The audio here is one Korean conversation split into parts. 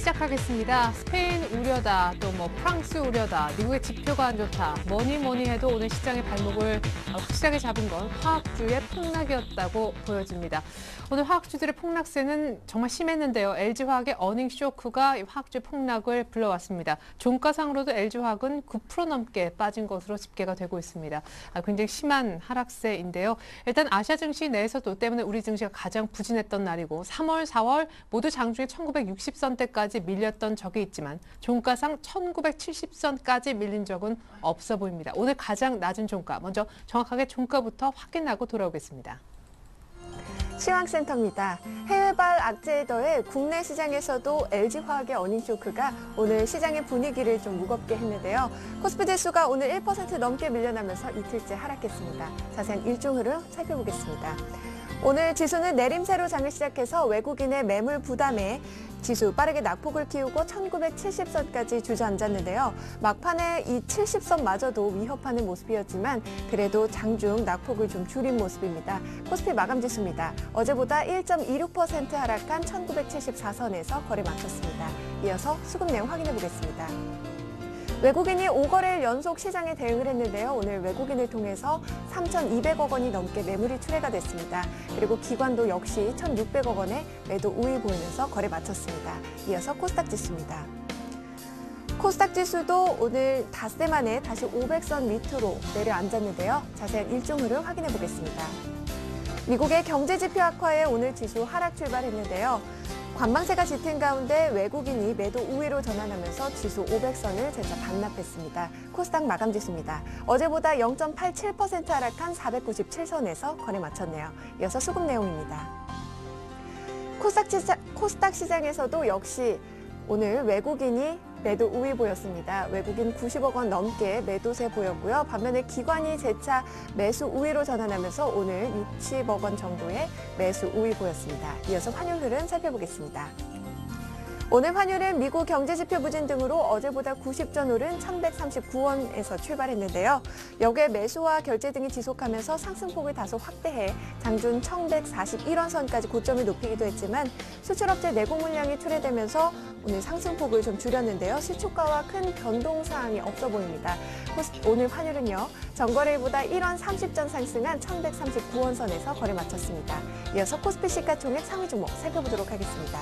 시작하겠습니다. 스페인 우려다, 또 프랑스 우려다, 미국의 지표가 안 좋다. 뭐니 해도 오늘 시장의 발목을 확실하게 잡은 건 화학주의 폭락이었다고 보여집니다. 오늘 화학주들의 폭락세는 정말 심했는데요. LG화학의 어닝 쇼크가 화학주의 폭락을 불러왔습니다. 종가상으로도 LG화학은 9% 넘게 빠진 것으로 집계가 되고 있습니다. 굉장히 심한 하락세인데요. 일단 아시아 증시 내에서도 때문에 우리 증시가 가장 부진했던 날이고 3월, 4월 모두 장중에 1960선대까지 밀렸던 적이 있지만 종가상 1970선까지 밀린 적은 없어 보입니다. 오늘 가장 낮은 종가, 먼저 정확하게 종가부터 확인하고 돌아오겠습니다. 시황센터입니다. 해외발 악재에 더해 국내 시장에서도 LG화학의 어닝쇼크가 오늘 시장의 분위기를 좀 무겁게 했는데요. 코스피 지수가 오늘 1% 넘게 밀려나면서 이틀째 하락했습니다. 자세한 일종 흐름 살펴보겠습니다. 오늘 지수는 내림세로 장을 시작해서 외국인의 매물 부담에 지수 빠르게 낙폭을 키우고 1970선까지 주저앉았는데요. 막판에 이 70선마저도 위협하는 모습이었지만 그래도 장중 낙폭을 좀 줄인 모습입니다. 코스피 마감지수입니다. 어제보다 1.26% 하락한 1974선에서 거래 마쳤습니다. 이어서 수급 내용 확인해 보겠습니다. 외국인이 5거래일 연속 시장에 대응을 했는데요. 오늘 외국인을 통해서 3,200억 원이 넘게 매물이 출회가 됐습니다. 그리고 기관도 역시 1,600억 원의 매도 우위 보이면서 거래 마쳤습니다. 이어서 코스닥 지수입니다. 코스닥 지수도 오늘 닷새 만에 다시 500선 밑으로 내려앉았는데요. 자세한 일종 흐름 확인해 보겠습니다. 미국의 경제지표 악화에 오늘 지수 하락 출발했는데요. 관망세가 짙은 가운데 외국인이 매도 우위로 전환하면서 지수 500선을 재차 반납했습니다. 코스닥 마감지수입니다. 어제보다 0.87% 하락한 497선에서 거래 마쳤네요. 이어서 수급 내용입니다. 코스닥 시장에서도 역시 오늘 외국인이 매도 우위 보였습니다. 외국인 90억 원 넘게 매도세 보였고요. 반면에 기관이 재차 매수 우위로 전환하면서 오늘 60억 원 정도의 매수 우위 보였습니다. 이어서 환율 흐름 살펴보겠습니다. 오늘 환율은 미국 경제지표 부진 등으로 어제보다 90전 오른 1,139원에서 출발했는데요. 여기에 매수와 결제 등이 지속하면서 상승폭을 다소 확대해 장중 1,141원 선까지 고점을 높이기도 했지만 수출업체 내고 물량이 출회되면서 오늘 상승폭을 좀 줄였는데요. 시초가와 큰 변동 사항이 없어 보입니다. 오늘 환율은요. 전거래일보다 1원 30전 상승한 1,139원 선에서 거래 마쳤습니다. 이어서 코스피 시가총액 상위 종목 살펴보도록 하겠습니다.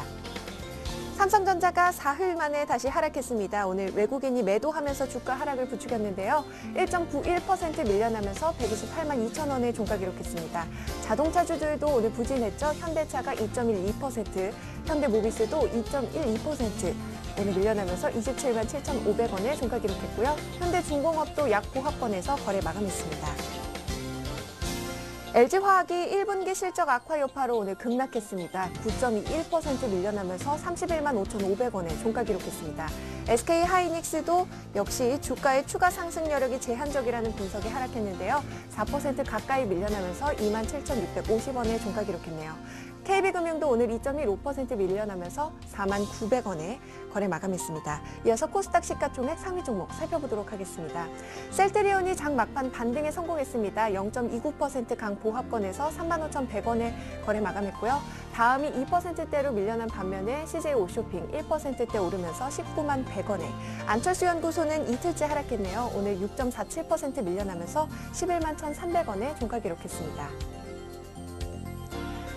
삼성전자가 사흘 만에 다시 하락했습니다. 오늘 외국인이 매도하면서 주가 하락을 부추겼는데요. 1.91% 밀려나면서 128만 2천 원의 종가 기록했습니다. 자동차주들도 오늘 부진했죠. 현대차가 2.12%, 현대모비스도 2.12%. 오늘 밀려나면서 27만 7,500원의 종가 기록했고요. 현대중공업도 약 보합권에서 거래 마감했습니다. LG화학이 1분기 실적 악화 여파로 오늘 급락했습니다. 9.21% 밀려나면서 31만 5,500원에 종가 기록했습니다. SK하이닉스도 역시 주가의 추가 상승 여력이 제한적이라는 분석에 하락했는데요. 4% 가까이 밀려나면서 2만 7,650원에 종가 기록했네요. KB금융도 오늘 2.15% 밀려나면서 4만 900원에 거래 마감했습니다. 이어서 코스닥 시가총액 상위 종목 살펴보도록 하겠습니다. 셀트리온이 장 막판 반등에 성공했습니다. 0.29% 강 보합권에서 35,100원에 거래 마감했고요. 다음이 2%대로 밀려난 반면에 CJ오쇼핑 1%대 오르면서 19만 100원에 안철수 연구소는 이틀째 하락했네요. 오늘 6.47% 밀려나면서 11만 1,300원에 종가 기록했습니다.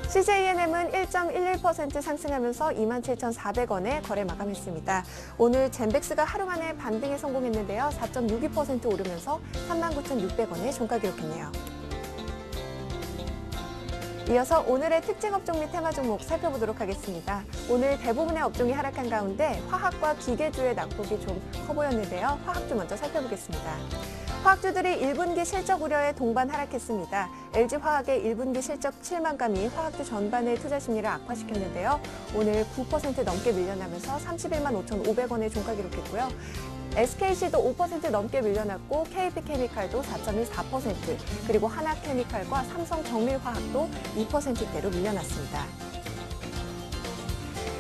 CJENM은 1.11% 상승하면서 27,400원에 거래 마감했습니다. 오늘 젠백스가 하루 만에 반등에 성공했는데요. 4.62% 오르면서 39,600원에 종가 기록했네요. 이어서 오늘의 특징 업종 및 테마 종목 살펴보도록 하겠습니다. 오늘 대부분의 업종이 하락한 가운데 화학과 기계주의 낙폭이 좀 커 보였는데요. 화학주 먼저 살펴보겠습니다. 화학주들이 1분기 실적 우려에 동반 하락했습니다. LG화학의 1분기 실적 실망감이 화학주 전반의 투자 심리를 악화시켰는데요. 오늘 9% 넘게 밀려나면서 31만 5,500원의 종가 기록했고요. SKC도 5% 넘게 밀려났고 KP케미칼도 4.14%, 그리고 하나케미칼과 삼성정밀화학도 2%대로 밀려났습니다.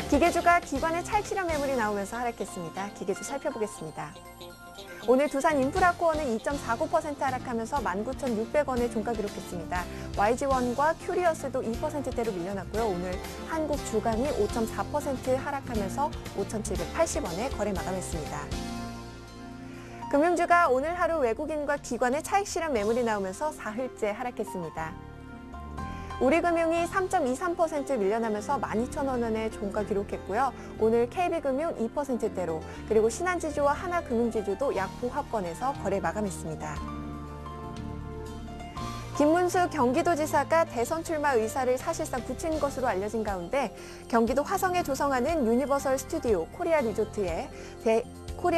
기계주가 기관의 차익 실현 매물이 나오면서 하락했습니다. 기계주 살펴보겠습니다. 오늘 두산 인프라코어는 2.49% 하락하면서 19,600원의 종가 기록했습니다. YG원과 큐리어스도 2%대로 밀려났고요. 오늘 한국 주간이 5.4% 하락하면서 5,780원에 거래 마감했습니다. 금융주가 오늘 하루 외국인과 기관의 차익 실현 매물이 나오면서 사흘째 하락했습니다. 우리금융이 3.23% 밀려나면서 12,000원의 종가 기록했고요. 오늘 KB금융 2%대로 그리고 신한지주와 하나금융지주도 약 보합권에서 거래 마감했습니다. 김문수 경기도지사가 대선 출마 의사를 사실상 굳힌 것으로 알려진 가운데 경기도 화성에 조성하는 유니버설 스튜디오 코리아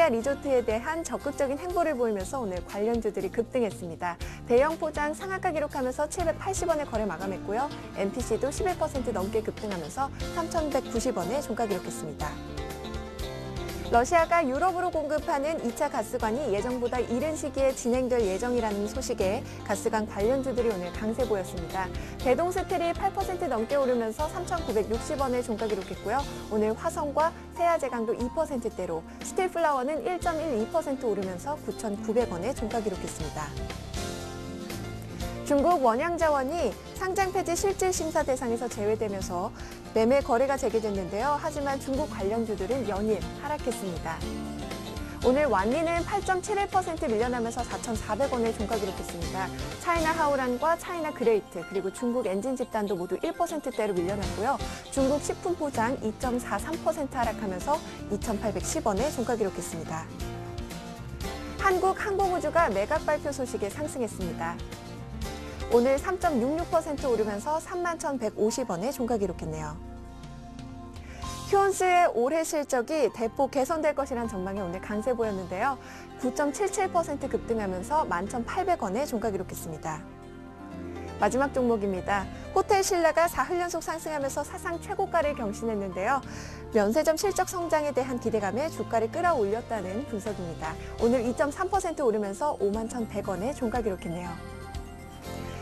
리조트에 대한 적극적인 행보를 보이면서 오늘 관련주들이 급등했습니다. 대형 포장 상한가 기록하면서 780원에 거래 마감했고요. MPC도 11% 넘게 급등하면서 3,190원에 종가 기록했습니다. 러시아가 유럽으로 공급하는 2차 가스관이 예정보다 이른 시기에 진행될 예정이라는 소식에 가스관 관련주들이 오늘 강세 보였습니다. 대동스틸이 8% 넘게 오르면서 3,960원에 종가 기록했고요. 오늘 화성과 세아제강도 2%대로 스틸플라워는 1.12% 오르면서 9,900원에 종가 기록했습니다. 중국 원양자원이 상장 폐지 실질 심사 대상에서 제외되면서 매매 거래가 재개됐는데요. 하지만 중국 관련주들은 연일 하락했습니다. 오늘 완리는 8.71% 밀려나면서 4,400원에 종가 기록했습니다. 차이나 하오란과 차이나 그레이트 그리고 중국 엔진 집단도 모두 1%대로 밀려났고요. 중국 식품 포장 2.43% 하락하면서 2,810원에 종가 기록했습니다. 한국항공우주가 매각 발표 소식에 상승했습니다. 오늘 3.66% 오르면서 31,150원에 종가 기록했네요. 휴원스의 올해 실적이 대폭 개선될 것이란 전망이 오늘 강세 보였는데요. 9.77% 급등하면서 11,800원에 종가 기록했습니다. 마지막 종목입니다. 호텔 신라가 4흘 연속 상승하면서 사상 최고가를 경신했는데요. 면세점 실적 성장에 대한 기대감에 주가를 끌어올렸다는 분석입니다. 오늘 2.3% 오르면서 51,100원에 종가 기록했네요.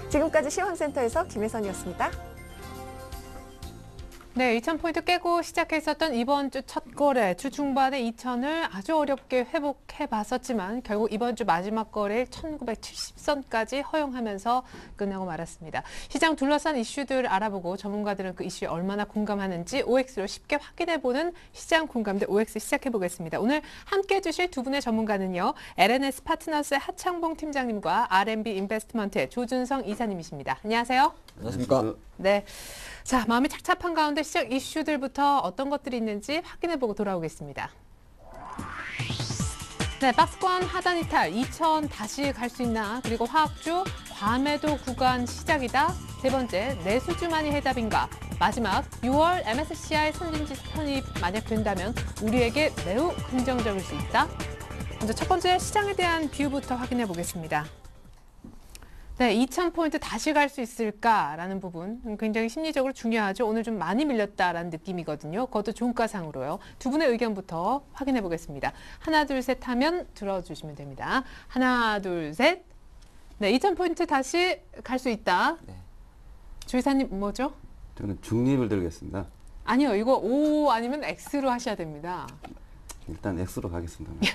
지금까지 시황센터에서 김혜선이었습니다. 네, 2,000포인트 깨고 시작했었던 이번 주 첫 거래, 주 중반에 2,000을 아주 어렵게 회복해봤었지만 결국 이번 주 마지막 거래일 1,970선까지 허용하면서 끝나고 말았습니다. 시장 둘러싼 이슈들 알아보고 전문가들은 그 이슈에 얼마나 공감하는지 OX로 쉽게 확인해보는 시장 공감대 OX 시작해보겠습니다. 오늘 함께해 주실 두 분의 전문가는요. LNS 파트너스의 하창봉 팀장님과 R&B 인베스트먼트의 조준성 이사님이십니다. 안녕하세요. 안녕하십니까. 네. 자, 마음이 착잡한 가운데 시작 이슈들부터 어떤 것들이 있는지 확인해보고 돌아오겠습니다. 네, 박스권 하단 이탈, 2,000 다시 갈 수 있나? 그리고 화학주, 과매도 구간 시작이다. 세 번째, 내수주만이 해답인가? 마지막, 6월 MSCI 선진지수 편입 만약 된다면 우리에게 매우 긍정적일 수 있다. 먼저 첫 번째 시장에 대한 뷰부터 확인해 보겠습니다. 네, 2,000포인트 다시 갈 수 있을까라는 부분 굉장히 심리적으로 중요하죠. 오늘 좀 많이 밀렸다라는 느낌이거든요. 그것도 종가상으로요. 두 분의 의견부터 확인해 보겠습니다. 하나, 둘, 셋 하면 들어주시면 됩니다. 하나, 둘, 셋. 네, 2,000포인트 다시 갈 수 있다. 네. 조 이사님 뭐죠? 저는 중립을 들겠습니다. 아니요, 이거 O 아니면 X로 하셔야 됩니다. 일단 X로 가겠습니다.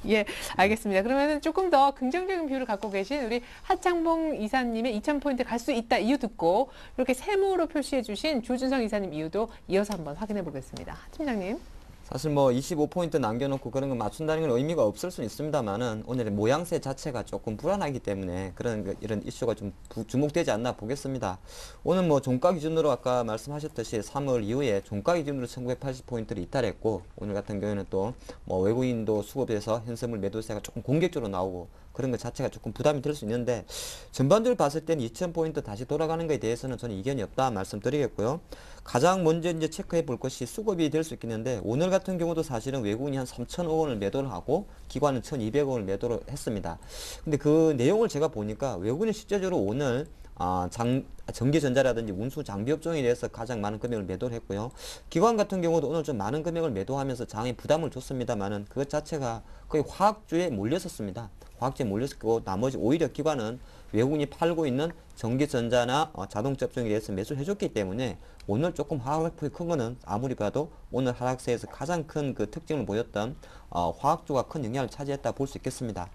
예, 알겠습니다. 그러면 조금 더 긍정적인 뷰를 갖고 계신 우리 하창봉 이사님의 2,000포인트 갈 수 있다 이유 듣고 이렇게 세모로 표시해 주신 조준성 이사님 이유도 이어서 한번 확인해 보겠습니다. 팀장님. 사실 뭐 25포인트 남겨놓고 그런 거 맞춘다는 건 의미가 없을 수는 있습니다만은 오늘의 모양새 자체가 조금 불안하기 때문에 그런 이런 이슈가 좀 주목되지 않나 보겠습니다. 오늘 뭐 종가 기준으로 아까 말씀하셨듯이 3월 이후에 종가 기준으로 1980포인트를 이탈했고 오늘 같은 경우에는 또 뭐 외국인도 수급에서 현선물 매도세가 조금 공격적으로 나오고 그런 것 자체가 조금 부담이 될 수 있는데 전반적으로 봤을 때는 2,000포인트 다시 돌아가는 것에 대해서는 저는 이견이 없다 말씀드리겠고요. 가장 먼저 이제 체크해 볼 것이 수급이 될 수 있겠는데 오늘 같은 경우도 사실은 외국인이 한 3,000억 원을 매도를 하고 기관은 1,200억 원을 매도를 했습니다. 근데 그 내용을 제가 보니까 외국인이 실제적으로 오늘 전기전자라든지 운수 장비 업종에 대해서 가장 많은 금액을 매도를 했고요. 기관 같은 경우도 오늘 좀 많은 금액을 매도하면서 장에 부담을 줬습니다만은 그것 자체가 거의 화학주에 몰렸었습니다. 화학주에 몰렸었고 나머지 오히려 기관은 외국인이 팔고 있는 전기전자나 자동차 업종에 대해서 매수를 해줬기 때문에 오늘 조금 하락폭이 큰 거는 아무리 봐도 오늘 하락세에서 가장 큰 그 특징을 보였던 화학주가 큰 영향을 차지했다 볼 수 있겠습니다.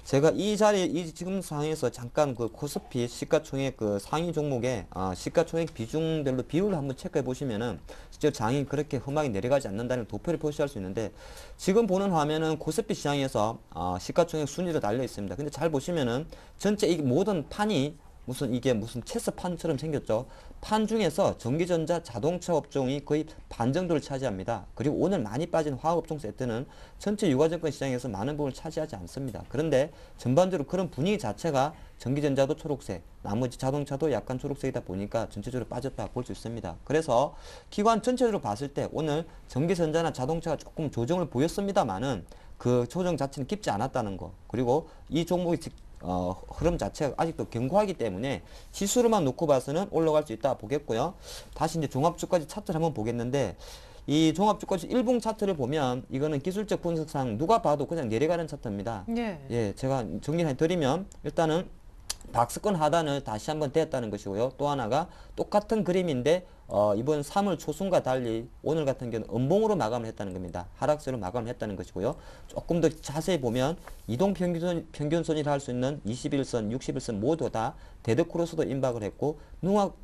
제가 이 자리에 이 지금 상황에서 잠깐 그 코스피 시가총액 그 상위 종목의 시가총액 비중별로 비율을 한번 체크해 보시면은 실제 장이 그렇게 험하게 내려가지 않는다는 도표를 표시할 수 있는데 지금 보는 화면은 코스피 시장에서 시가총액 순위로 달려 있습니다. 근데 잘 보시면은 전체 이 모든 판이 이게 무슨 체스판처럼 생겼죠. 판 중에서 전기전자 자동차 업종이 거의 반 정도를 차지합니다. 그리고 오늘 많이 빠진 화학업종 세트는 전체 유가증권 시장에서 많은 부분을 차지하지 않습니다. 그런데 전반적으로 그런 분위기 자체가 전기전자도 초록색, 나머지 자동차도 약간 초록색이다 보니까 전체적으로 빠졌다 볼 수 있습니다. 그래서 기관 전체적으로 봤을 때 오늘 전기전자나 자동차가 조금 조정을 보였습니다만은 그 조정 자체는 깊지 않았다는 거. 그리고 이 종목이 흐름 자체가 아직도 견고하기 때문에 지수로만 놓고 봐서는 올라갈 수 있다 보겠고요. 다시 이제 종합주까지 차트를 한번 보겠는데 이 종합주까지 일봉 차트를 보면 이거는 기술적 분석상 누가 봐도 그냥 내려가는 차트입니다. 예, 제가 정리해 드리면 일단은 박스권 하단을 다시 한번 떼었다는 것이고요. 또 하나가 똑같은 그림인데 이번 3월 초순과 달리 오늘 같은 경우는 음봉으로 마감을 했다는 겁니다. 하락세로 마감을 했다는 것이고요. 조금 더 자세히 보면 이동 평균선이라 할 수 있는 21선, 61선 모두 다 데드크로스도 임박을 했고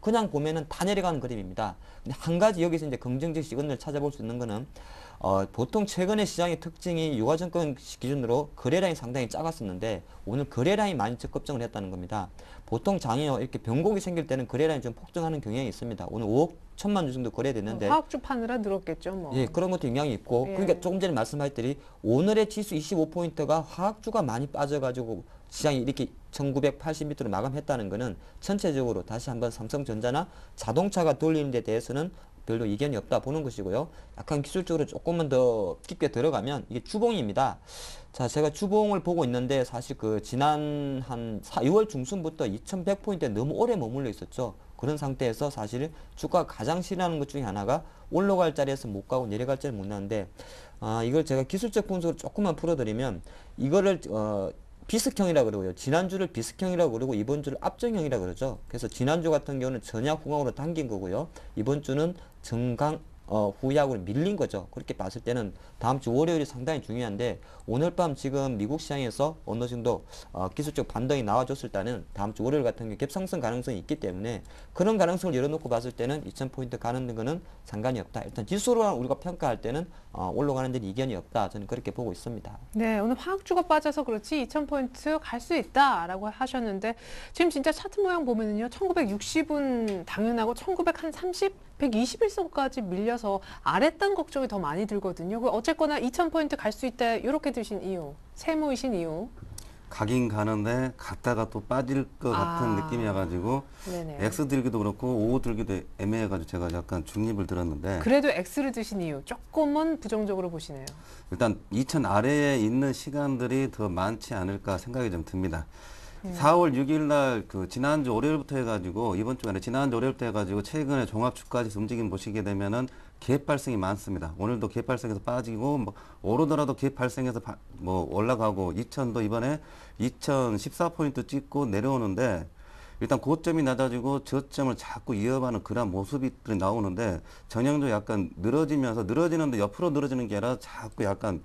그냥 보면은 다 내려가는 그림입니다. 근데 한 가지 여기서 이제 긍정적 시그널을 찾아볼 수 있는 거는 보통 최근의 시장의 특징이 유가증권 기준으로 거래량이 상당히 작았었는데 오늘 거래량이 많이 적급증을 했다는 겁니다. 보통 장에요 이렇게 변곡이 생길 때는 거래량이 좀 폭증하는 경향이 있습니다. 오늘 5억 1천만 주 정도 거래됐는데 화학주 파느라 늘었겠죠, 뭐. 예, 그런 것도 영향이 있고 예. 그러니까 조금 전에 말씀하셨더니 오늘의 지수 25포인트가 화학주가 많이 빠져가지고 시장이 이렇게 1980m로 마감했다는 것은 전체적으로 다시 한번 삼성전자나 자동차가 돌리는 데 대해서는 별로 이견이 없다 보는 것이고요. 약간 기술적으로 조금만 더 깊게 들어가면 이게 주봉입니다. 자, 제가 주봉을 보고 있는데 사실 그 지난 한 6월 중순부터 2100포인트에 너무 오래 머물러 있었죠. 그런 상태에서 사실 주가가 가장 싫어하는 것 중에 하나가 올라갈 자리에서 못 가고 내려갈 자리에 못 나는데 이걸 제가 기술적 분석으로 조금만 풀어드리면 이거를 비스형이라고 그러고요. 지난주를 비스형이라고 그러고 이번 주를 압정형이라고 그러죠. 그래서 지난주 같은 경우는 전약 후강으로 당긴 거고요. 이번 주는 정강 후약으로 밀린 거죠. 그렇게 봤을 때는 다음 주 월요일이 상당히 중요한데 오늘 밤 지금 미국 시장에서 어느 정도 기술적 반등이 나와줬을 때는 다음 주 월요일 같은 경우 갭상승 가능성이 있기 때문에 그런 가능성을 열어놓고 봤을 때는 2000포인트 가는 거는 상관이 없다. 일단 지수로 우리가 평가할 때는 올라가는 데는 이견이 없다. 저는 그렇게 보고 있습니다. 네, 오늘 화학주가 빠져서 그렇지 2000포인트 갈 수 있다라고 하셨는데 지금 진짜 차트 모양 보면은요. 1960은 당연하고 1930, 121선까지 밀려서 아랫단 걱정이 더 많이 들거든요. 어쨌거나 2000포인트 갈 수 있다 이렇게 드신 이유, 세모이신 이유. 가긴 가는데 갔다가 또 빠질 것 같은 느낌이어가지고 네네. X 들기도 그렇고 O 들기도 애매해가지고 제가 약간 중립을 들었는데 그래도 X를 드신 이유 조금은 부정적으로 보시네요. 일단 2000 아래에 있는 시간들이 더 많지 않을까 생각이 좀 듭니다. 4월 6일 날 그 지난주 월요일부터 해가지고 이번 주가 아니라 지난주 월요일부터 해가지고 최근에 종합주가지수 움직임 보시게 되면은 갭 발생이 많습니다. 오늘도 갭 발생해서 빠지고 뭐 오르더라도 갭 발생해서 뭐 올라가고 2000도 이번에 2014포인트 찍고 내려오는데 일단 고점이 낮아지고 저점을 자꾸 이어가는 그런 모습들이 나오는데 전형도 약간 늘어지면서 늘어지는데 옆으로 늘어지는 게 아니라 자꾸 약간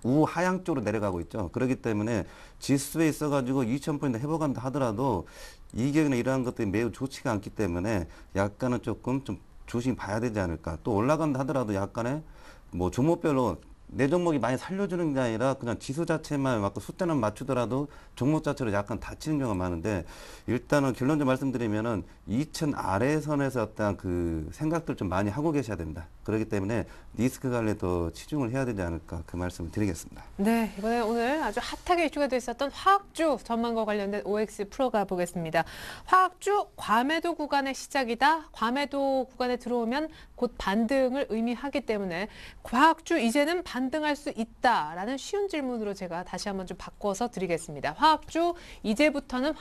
우하향 쪽으로 내려가고 있죠. 그렇기 때문에 지수에 있어가지고 2000포인트 회복한다 하더라도 이격이나 이러한 것들이 매우 좋지가 않기 때문에 약간은 조금 좀 조심히 봐야 되지 않을까. 또 올라간다 하더라도 약간의 뭐 종목별로 내 종목이 많이 살려주는 게 아니라 그냥 지수 자체만 맞고 숫자는 맞추더라도 종목 자체로 약간 다치는 경우가 많은데 일단은 결론적으로 말씀드리면은 2000 아래선에서 어떤 그 생각들 좀 많이 하고 계셔야 됩니다. 그렇기 때문에 리스크 관리에 더 치중을 해야 되지 않을까 그 말씀을 드리겠습니다. 네, 이번에 오늘 아주 핫하게 이슈가 됐었던 화학주 전망과 관련된 OX 풀어가 보겠습니다. 화학주 과매도 구간의 시작이다. 과매도 구간에 들어오면 곧 반등을 의미하기 때문에 화학주 이제는 반등할 수 있다라는 쉬운 질문으로 제가 다시 한번 좀 바꿔서 드리겠습니다. 화학주 이제부터는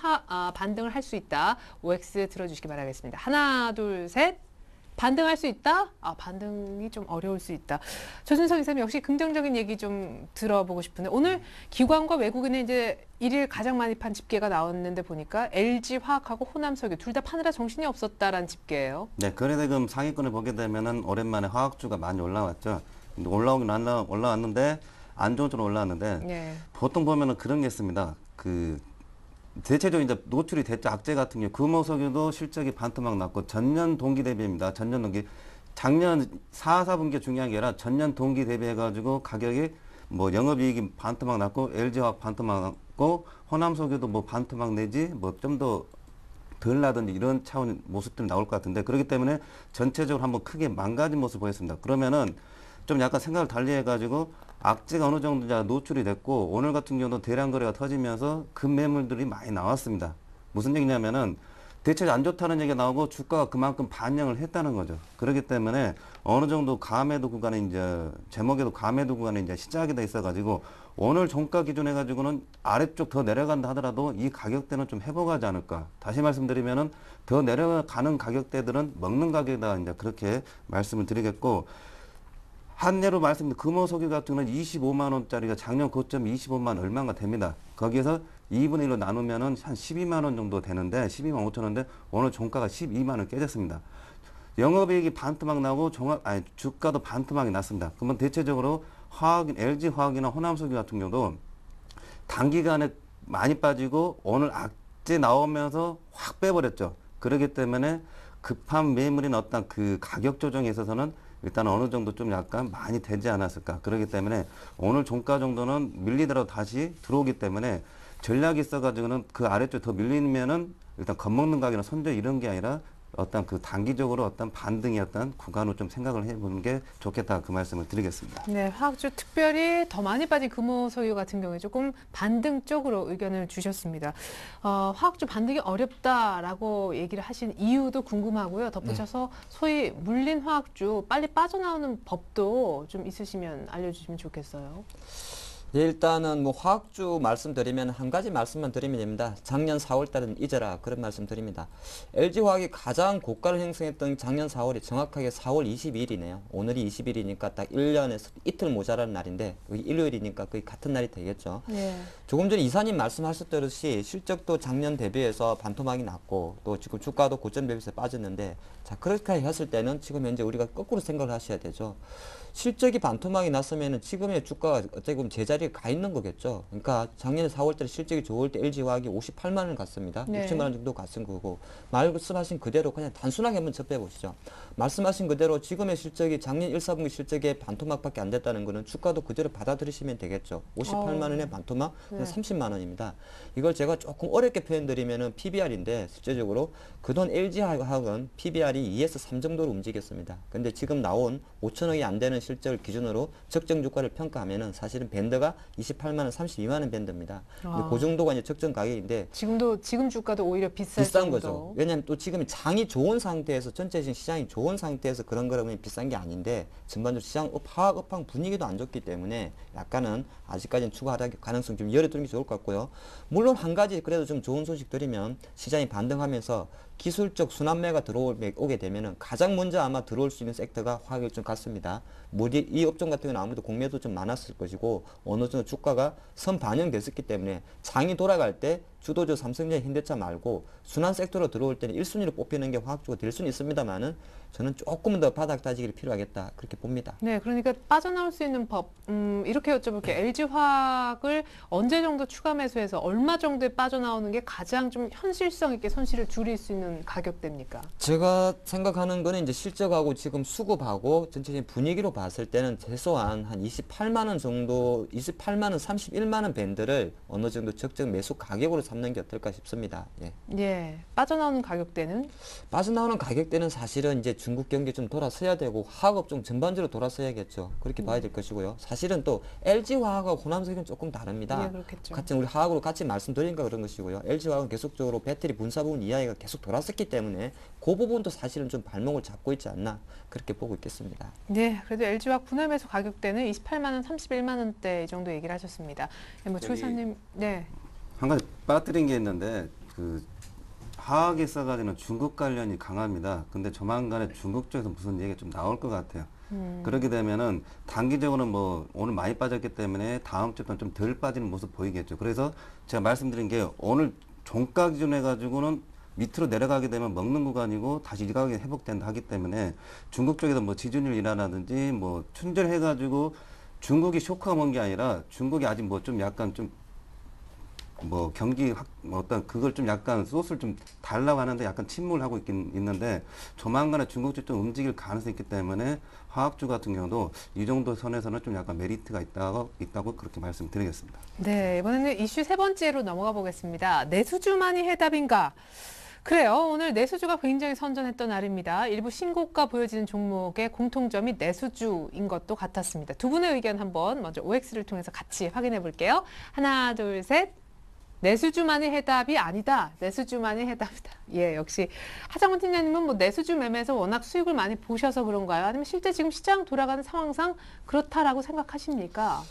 반등을 할 수 있다. OX 들어주시기 바라겠습니다. 하나, 둘, 셋. 반등할 수 있다? 반등이 좀 어려울 수 있다. 조준석 이사님 역시 긍정적인 얘기 좀 들어보고 싶은데 오늘 기관과 외국인의 이제 일일 가장 많이 판 집계가 나왔는데 보니까 LG화학하고 호남석유 둘 다 파느라 정신이 없었다라는 집계예요. 네, 거래대금 상위권을 보게 되면은 오랜만에 화학주가 많이 올라왔죠. 근데 올라왔는데 안 좋은 쪽으로 올라왔는데 네. 보통 보면은 그런 게 있습니다. 대체적으로 이제 노출이 됐죠. 악재 같은 경우 금호석유도 실적이 반토막 났고 전년 동기 대비입니다. 전년 동기 작년 4분기 중요한 게 아니라 전년 동기 대비해 가지고 가격이 뭐 영업이익이 반토막 났고 LG화학 반토막 났고 호남석유도 뭐 반토막 내지 뭐 좀 더 덜 나든지 이런 차원 모습들이 나올 것 같은데 그렇기 때문에 전체적으로 한번 크게 망가진 모습을 보였습니다. 그러면은 좀 약간 생각을 달리해 가지고 악재가 어느 정도 이제 노출이 됐고 오늘 같은 경우도 대량 거래가 터지면서 급매물들이 많이 나왔습니다. 무슨 얘기냐면은 대체적으로 안 좋다는 얘기가 나오고 주가가 그만큼 반영을 했다는 거죠. 그렇기 때문에 어느 정도 가매도 구간에 이제 제목에도 가매도 구간에 이제 시작이 돼 있어 가지고 오늘 종가 기준해 가지고는 아래쪽 더 내려간다 하더라도 이 가격대는 좀 회복하지 않을까. 다시 말씀드리면은 더 내려가는 가격대들은 먹는 가격이다 이제 그렇게 말씀을 드리겠고 한 예로 말씀드린 금호석유 같은 경우는 25만 원짜리가 작년 고점이 25만 원 얼마가 됩니다. 거기에서 2분의 1로 나누면은 한 12만 원 정도 되는데 12만 5천 원인데 오늘 종가가 12만 원 깨졌습니다. 영업이익이 반토막 나고 주가도 반토막이 났습니다. 그러면 대체적으로 LG화학이나 호남석유 같은 경우도 단기간에 많이 빠지고 오늘 악재 나오면서 확 빼버렸죠. 그렇기 때문에 급한 매물인 어떤 그 가격 조정에 있어서는 일단 어느 정도 좀 약간 많이 되지 않았을까. 그렇기 때문에 오늘 종가 정도는 밀리더라도 다시 들어오기 때문에 전략이 있어가지고는 그 아래쪽 더 밀리면은 일단 겁먹는 가격이나 손절 이런 게 아니라 어떤 그 단기적으로 어떤 반등의 어떤 구간으로 좀 생각을 해보는 게 좋겠다 그 말씀을 드리겠습니다. 네, 화학주 특별히 더 많이 빠진 금호석유 같은 경우에 조금 반등 쪽으로 의견을 주셨습니다. 화학주 반등이 어렵다라고 얘기를 하신 이유도 궁금하고요. 덧붙여서 소위 물린 화학주 빨리 빠져나오는 법도 좀 있으시면 알려주시면 좋겠어요. 예, 일단은 뭐 화학주 말씀드리면 한 가지 말씀만 드리면 됩니다. 작년 4월 달은 잊어라 그런 말씀 드립니다. LG화학이 가장 고가를 형성했던 작년 4월이 정확하게 4월 22일이네요. 오늘이 20일이니까 딱 1년에서 이틀 모자라는 날인데 일요일이니까 거의 같은 날이 되겠죠. 네. 조금 전에 이사님 말씀하셨듯이 실적도 작년 대비해서 반토막이 났고 또 지금 주가도 고점 대비해서 빠졌는데 자 그렇게 했을 때는 지금 현재 우리가 거꾸로 생각을 하셔야 되죠. 실적이 반토막이 났으면 지금의 주가가 어떻게 보면 제자리에 가 있는 거겠죠. 그러니까 작년에 4월달에 실적이 좋을 때 LG화학이 58만 원을 갔습니다. 네. 60만 원 정도 갔은 거고 말씀하신 그대로 그냥 단순하게 한번 접해 보시죠. 말씀하신 그대로 지금의 실적이 작년 1, 4분기 실적의 반토막밖에 안 됐다는 거는 주가도 그대로 받아들이시면 되겠죠. 58만 원의 반토막, 네. 30만 원입니다. 이걸 제가 조금 어렵게 표현드리면은 PBR인데 실제적으로 그동안 LG화학은 PBR이 2에서 3 정도로 움직였습니다. 근데 지금 나온 5천억이 안 되는 실적을 기준으로 적정 주가를 평가하면은 사실은 밴드가 28만 원, 32만 원 밴드입니다. 근데 그 정도가 이제 적정 가격인데 지금 주가도 오히려 비싼 비싼 정도. 거죠. 왜냐하면 또 지금 장이 좋은 상태에서 전체적인 시장이 좋은 상태에서 그런 거라면 비싼 게 아닌데 전반적으로 시장 하락업황 분위기도 안 좋기 때문에 약간은 아직까지는 추가 하락 가능성 좀 열어두는 게 좋을 것 같고요. 물론 한 가지 그래도 좀 좋은 소식 드리면 시장이 반등하면서 기술적 순환매가 들어오게 되면은 가장 먼저 아마 들어올 수 있는 섹터가 화학일 좀 같습니다. 이 업종 같은 경우는 아무래도 공매도 좀 많았을 것이고 어느 정도 주가가 선 반영됐었기 때문에 장이 돌아갈 때 주도주 삼성전자, 현대차 말고 순환 섹터로 들어올 때는 1순위로 뽑히는 게 화학주가 될 수는 있습니다만은 저는 조금 더 바닥 다지기를 필요하겠다 그렇게 봅니다. 네, 그러니까 빠져나올 수 있는 법 이렇게 여쭤볼게요. LG화학을 언제 정도 추가 매수해서 얼마 정도에 빠져나오는 게 가장 좀 현실성 있게 손실을 줄일 수 있는 가격대입니까? 제가 생각하는 거는 이제 실적하고 지금 수급하고 전체적인 분위기로 봤을 때는 최소한 한 28만 원 정도, 28만 원, 31만 원 밴드를 어느 정도 적정 매수 가격으로 삼는 게 어떨까 싶습니다. 예. 예, 빠져나오는 가격대는? 빠져나오는 가격대는 사실은 이제 중국 경기 좀 돌아서야 되고 화학업종 전반적으로 돌아서야겠죠. 그렇게 봐야 될 것이고요. 사실은 또 LG화학하고 호남석유는 조금 다릅니다. 예, 그렇겠죠. 같이 우리 화학으로 같이 말씀드리니까 그런 것이고요. LG화학은 계속적으로 배터리 분사 부분 이야기가 계속 돌아 돌았었기 때문에 그 부분도 사실은 좀 발목을 잡고 있지 않나 그렇게 보고 있겠습니다. 네, 그래도 LG화학 분할매수 가격대는 28만 원, 31만 원대 이 정도 얘기를 하셨습니다. 네, 뭐 조이사님, 네. 한 가지 빠뜨린 게 있는데 그 화학에 써가지고 중국 관련이 강합니다. 근데 조만간에 중국 쪽에서 무슨 얘기가 좀 나올 것 같아요. 그렇게 되면은 단기적으로는 뭐 오늘 많이 빠졌기 때문에 다음 주부터는 좀 덜 빠지는 모습 보이겠죠. 그래서 제가 말씀드린 게 오늘 종가 기준 해가지고는 밑으로 내려가게 되면 먹는 구간이고 다시 이 가격이 회복된다 하기 때문에 중국 쪽에서 뭐 지준율 인하라든지 뭐 춘절해가지고 중국이 쇼크가 온 게 아니라 중국이 아직 뭐 좀 약간 좀 뭐 경기 뭐 어떤 그걸 좀 약간 소스를 좀 달라고 하는데 약간 침몰을 하고 있긴 있는데 조만간에 중국 쪽 좀 움직일 가능성이 있기 때문에 화학주 같은 경우도 이 정도 선에서는 좀 약간 메리트가 있다고 그렇게 말씀드리겠습니다. 네, 이번에는 이슈 세 번째로 넘어가 보겠습니다. 내수주만이 해답인가? 그래요. 오늘 내수주가 굉장히 선전했던 날입니다. 일부 신고가 보여지는 종목의 공통점이 내수주인 것도 같았습니다. 두 분의 의견 한번 먼저 OX를 통해서 같이 확인해 볼게요. 하나, 둘, 셋. 내수주만이 해답이 아니다. 내수주만이 해답이다. 예, 역시 하정원 팀장님은 뭐 내수주 매매에서 워낙 수익을 많이 보셔서 그런가요? 아니면 실제 지금 시장 돌아가는 상황상 그렇다라고 생각하십니까?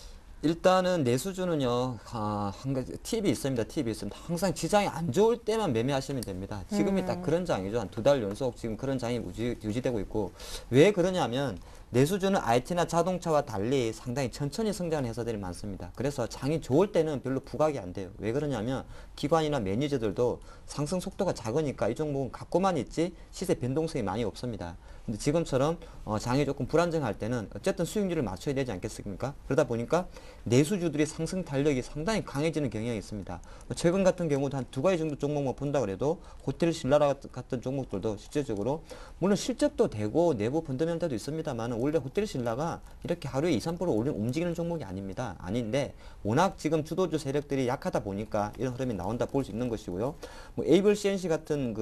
일단은 내수주는요, 한 가지 팁이 있습니다. 팁이 있습니다. 항상 시장이 안 좋을 때만 매매하시면 됩니다. 지금이 딱 그런 장이죠. 한 2달 연속 지금 그런 장이 유지되고 있고, 왜 그러냐면 내수주는 IT나 자동차와 달리 상당히 천천히 성장하는 회사들이 많습니다. 그래서 장이 좋을 때는 별로 부각이 안 돼요. 왜 그러냐면 기관이나 매니저들도 상승 속도가 작으니까 이 종목은 갖고만 있지 시세 변동성이 많이 없습니다. 근데 지금처럼 장이 조금 불안정할 때는 어쨌든 수익률을 맞춰야 되지 않겠습니까? 그러다 보니까 내수주들이 상승 탄력이 상당히 강해지는 경향이 있습니다. 최근 같은 경우도 한 두 가지 정도 종목만 본다 그래도 호텔 신라라 같은 종목들도 실질적으로 물론 실적도 되고 내부 펀더멘탈도 있습니다만 원래 호텔 신라가 이렇게 하루에 2, 3% 움직이는 종목이 아닙니다. 아닌데 워낙 지금 주도주 세력들이 약하다 보니까 이런 흐름이 나온다 볼 수 있는 것이고요. 뭐 에이블 CNC 같은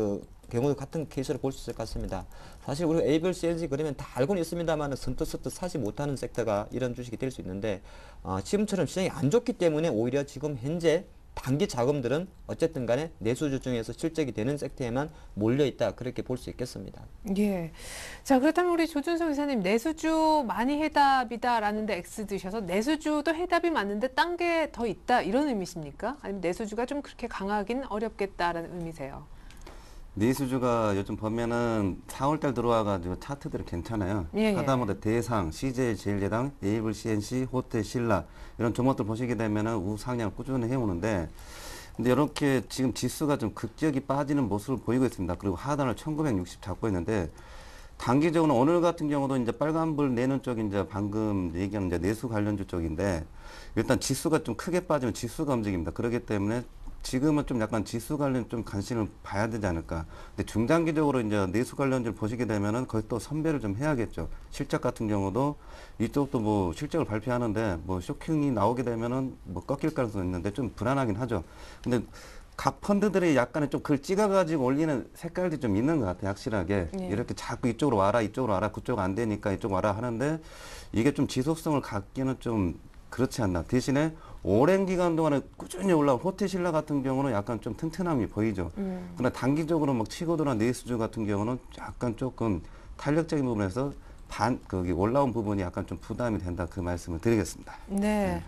경우도 같은 케이스를 볼 수 있을 것 같습니다. 사실 우리가 에이블 CNC 그러면 다 알고는 있습니다만 선뜻 사지 못하는 섹터가 이런 주식이 될 수 있는데 지금처럼 시장이 안 좋기 때문에 오히려 지금 현재 단기 자금들은 어쨌든 간에 내수주 중에서 실적이 되는 섹터에만 몰려있다 그렇게 볼 수 있겠습니다. 예. 자, 그렇다면 우리 조준성 이사님 내수주 많이 해답이다라는데 X 드셔서 내수주도 해답이 맞는데 딴 게 더 있다 이런 의미십니까? 아니면 내수주가 좀 그렇게 강하긴 어렵겠다라는 의미세요? 내수주가 요즘 보면은 4월달 들어와가지고 차트들이 괜찮아요. 예, 예. 하다못해 대상, CJ 제일제당, 에이블 CNC, 호텔 신라 이런 종목들 보시게 되면은 우상향을 꾸준히 해오는데 근데 이렇게 지금 지수가 좀 급격히 빠지는 모습을 보이고 있습니다. 그리고 하단을 1960 잡고 있는데 단기적으로 오늘 같은 경우도 이제 빨간불 내는 쪽이 이제 방금 얘기하는 이제 내수 관련주 쪽인데 일단 지수가 좀 크게 빠지면 지수가 움직입니다. 그렇기 때문에 지금은 좀 약간 지수 관련 좀 관심을 봐야 되지 않을까. 근데 중장기적으로 이제 내수 관련주를 보시게 되면은 거의 또 선별을 좀 해야겠죠. 실적 같은 경우도 이쪽도 뭐 실적을 발표하는데 뭐 쇼킹이 나오게 되면은 뭐 꺾일 가능성이 있는데 좀 불안하긴 하죠. 근데 각 펀드들이 약간의 좀 그걸 찍어가지고 올리는 색깔들이 좀 있는 것 같아요. 확실하게. 네. 이렇게 자꾸 이쪽으로 와라, 이쪽으로 와라, 그쪽 안 되니까 이쪽 와라 하는데 이게 좀 지속성을 갖기는 좀 그렇지 않나. 대신에 오랜 기간 동안에 꾸준히 올라온 호텔 신라 같은 경우는 약간 좀 튼튼함이 보이죠. 그러나 단기적으로 막 치고 들어간 내수주 같은 경우는 약간 조금 탄력적인 부분에서 거기 올라온 부분이 약간 좀 부담이 된다. 그 말씀을 드리겠습니다. 네.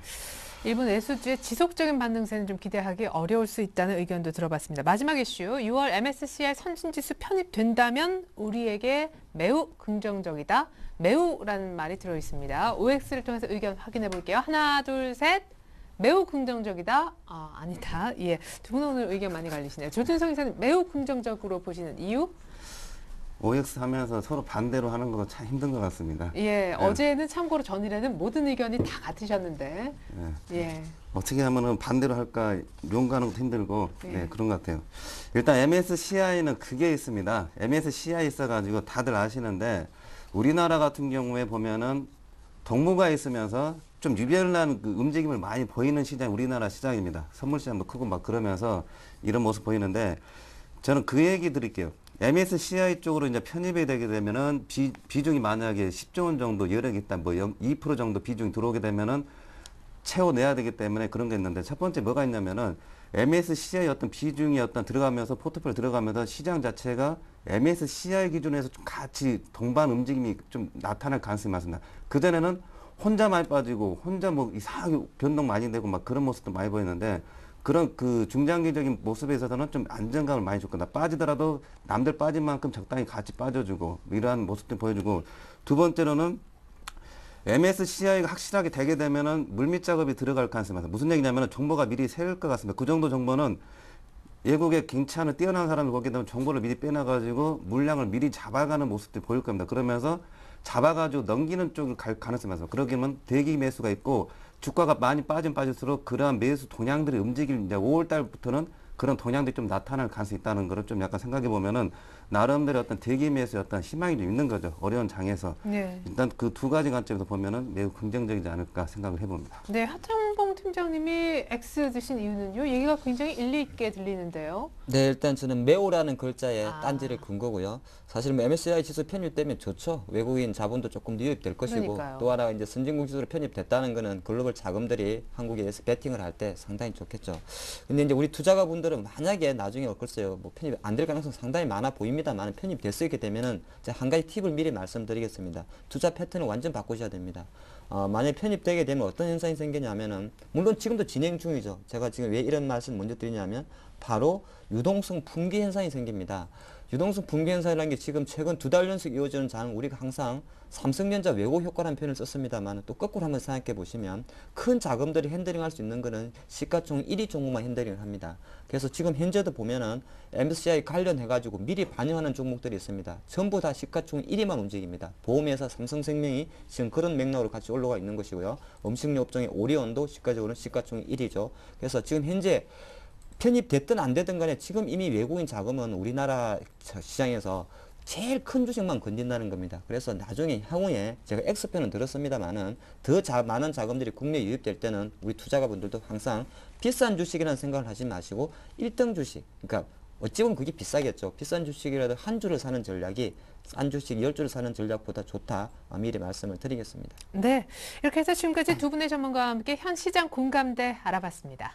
일본 내수주의 지속적인 반등세는 좀 기대하기 어려울 수 있다는 의견도 들어봤습니다. 마지막 이슈, 6월 MSCI 선진지수 편입된다면 우리에게 매우 긍정적이다. 매우라는 말이 들어있습니다. OX를 통해서 의견 확인해 볼게요. 하나, 둘, 셋. 매우 긍정적이다? 아니다. 예. 두 분은 오늘 의견 많이 갈리시네요. 조준성 이사님 매우 긍정적으로 보시는 이유? OX 하면서 서로 반대로 하는 거 참 힘든 것 같습니다. 예. 어제는 참고로 전일에는 모든 의견이 다 같으셨는데. 예. 어떻게 하면은 반대로 할까 용가는 것도 힘들고 예. 네, 그런 것 같아요. 일단 MSCI는 그게 있습니다. MSCI 있어가지고 다들 아시는데 우리나라 같은 경우에 보면은 동무가 있으면서 좀 유별난 그 움직임을 많이 보이는 시장이 우리나라 시장입니다. 선물 시장도 크고 막 그러면서 이런 모습 보이는데 저는 그 얘기 드릴게요. MSCI 쪽으로 이제 편입이 되게 되면은 비중이 만약에 10조 원 정도 여력이 있다, 뭐 2% 정도 비중이 들어오게 되면은 채워내야 되기 때문에 그런 게 있는데 첫 번째 뭐가 있냐면은 MSCI 어떤 비중이 어떤 들어가면서 포트폴리오 들어가면서 시장 자체가 MSCI 기준에서 좀 같이 동반 움직임이 좀 나타날 가능성이 많습니다. 그전에는 혼자 많이 빠지고 혼자 뭐 이상하게 변동 많이 되고 막 그런 모습도 많이 보였는데 그런 그 중장기적인 모습에 있어서는 좀 안정감을 많이 줬거나 빠지더라도 남들 빠진 만큼 적당히 같이 빠져주고 이러한 모습도 보여주고 두 번째로는 MSCI가 확실하게 되게 되면은 물밑 작업이 들어갈 가능성이 많습니다. 무슨 얘기냐면은 정보가 미리 새일 것 같습니다. 그 정도 정보는 외국의 괜찮은 뛰어난 사람을 보게 되면 정보를 미리 빼놔가지고 물량을 미리 잡아가는 모습들이 보일 겁니다. 그러면서 잡아가지고 넘기는 쪽을 갈 가능성이 많습니다. 그러기면 대기 매수가 있고 주가가 많이 빠질수록 그러한 매수 동향들이 움직일 이제 5월 달부터는 그런 동향들이 좀 나타날 가능성이 있다는 거를 좀 약간 생각해 보면은 나름대로 어떤 대기 매수의 어떤 희망이 좀 있는 거죠. 어려운 장에서. 네. 일단 그 두 가지 관점에서 보면은 매우 긍정적이지 않을까 생각을 해봅니다. 네, 하창봉 팀장님이 X 드신 이유는요? 얘기가 굉장히 일리 있게 들리는데요. 네, 일단 저는 매우라는 글자에 아. 딴지를 근 거고요. 사실 뭐 MSCI 지수 편입되면 좋죠. 외국인 자본도 조금 유입될 것이고 그러니까요. 또 하나 이제 선진국 지수로 편입됐다는 거는 글로벌 자금들이 한국에서 베팅을 할 때 상당히 좋겠죠. 근데 이제 우리 투자가분들은 만약에 나중에 글쎄요, 뭐 편입 안 될 가능성 상당히 많아 보입니다만 편입됐게 되면은 제가 한 가지 팁을 미리 말씀드리겠습니다. 투자 패턴을 완전 바꾸셔야 됩니다. 만약에 편입되게 되면 어떤 현상이 생기냐면은, 물론 지금도 진행 중이죠. 제가 지금 왜 이런 말씀 먼저 드리냐면, 바로 유동성 분기 현상이 생깁니다. 유동성 분기 현상이라는 게 지금 최근 2달 연속 이어지는 장, 우리가 항상 삼성전자 왜곡 효과라는 표현을 썼습니다만, 또 거꾸로 한번 생각해 보시면 큰 자금들이 핸들링 할 수 있는 거는 시가총 1위 종목만 핸들링을 합니다. 그래서 지금 현재도 보면은 MSCI 관련해 가지고 미리 반영하는 종목들이 있습니다. 전부 다 시가총 1위만 움직입니다. 보험회사 삼성생명이 지금 그런 맥락으로 같이 올라가 있는 것이고요. 음식료 업종의 오리온도 시가적으로는 시가총 1위죠. 그래서 지금 현재 편입됐든 안 되든 간에 지금 이미 외국인 자금은 우리나라 시장에서 제일 큰 주식만 건진다는 겁니다. 그래서 나중에 향후에 제가 X표는 들었습니다만은 더 많은 자금들이 국내에 유입될 때는 우리 투자가분들도 항상 비싼 주식이라는 생각을 하지 마시고 1등 주식, 그러니까 어찌 보면 그게 비싸겠죠. 비싼 주식이라도 한 주를 사는 전략이 싼 주식 10주를 사는 전략보다 좋다. 미리 말씀을 드리겠습니다. 네, 이렇게 해서 지금까지 두 분의 전문가와 함께 현 시장 공감대 알아봤습니다.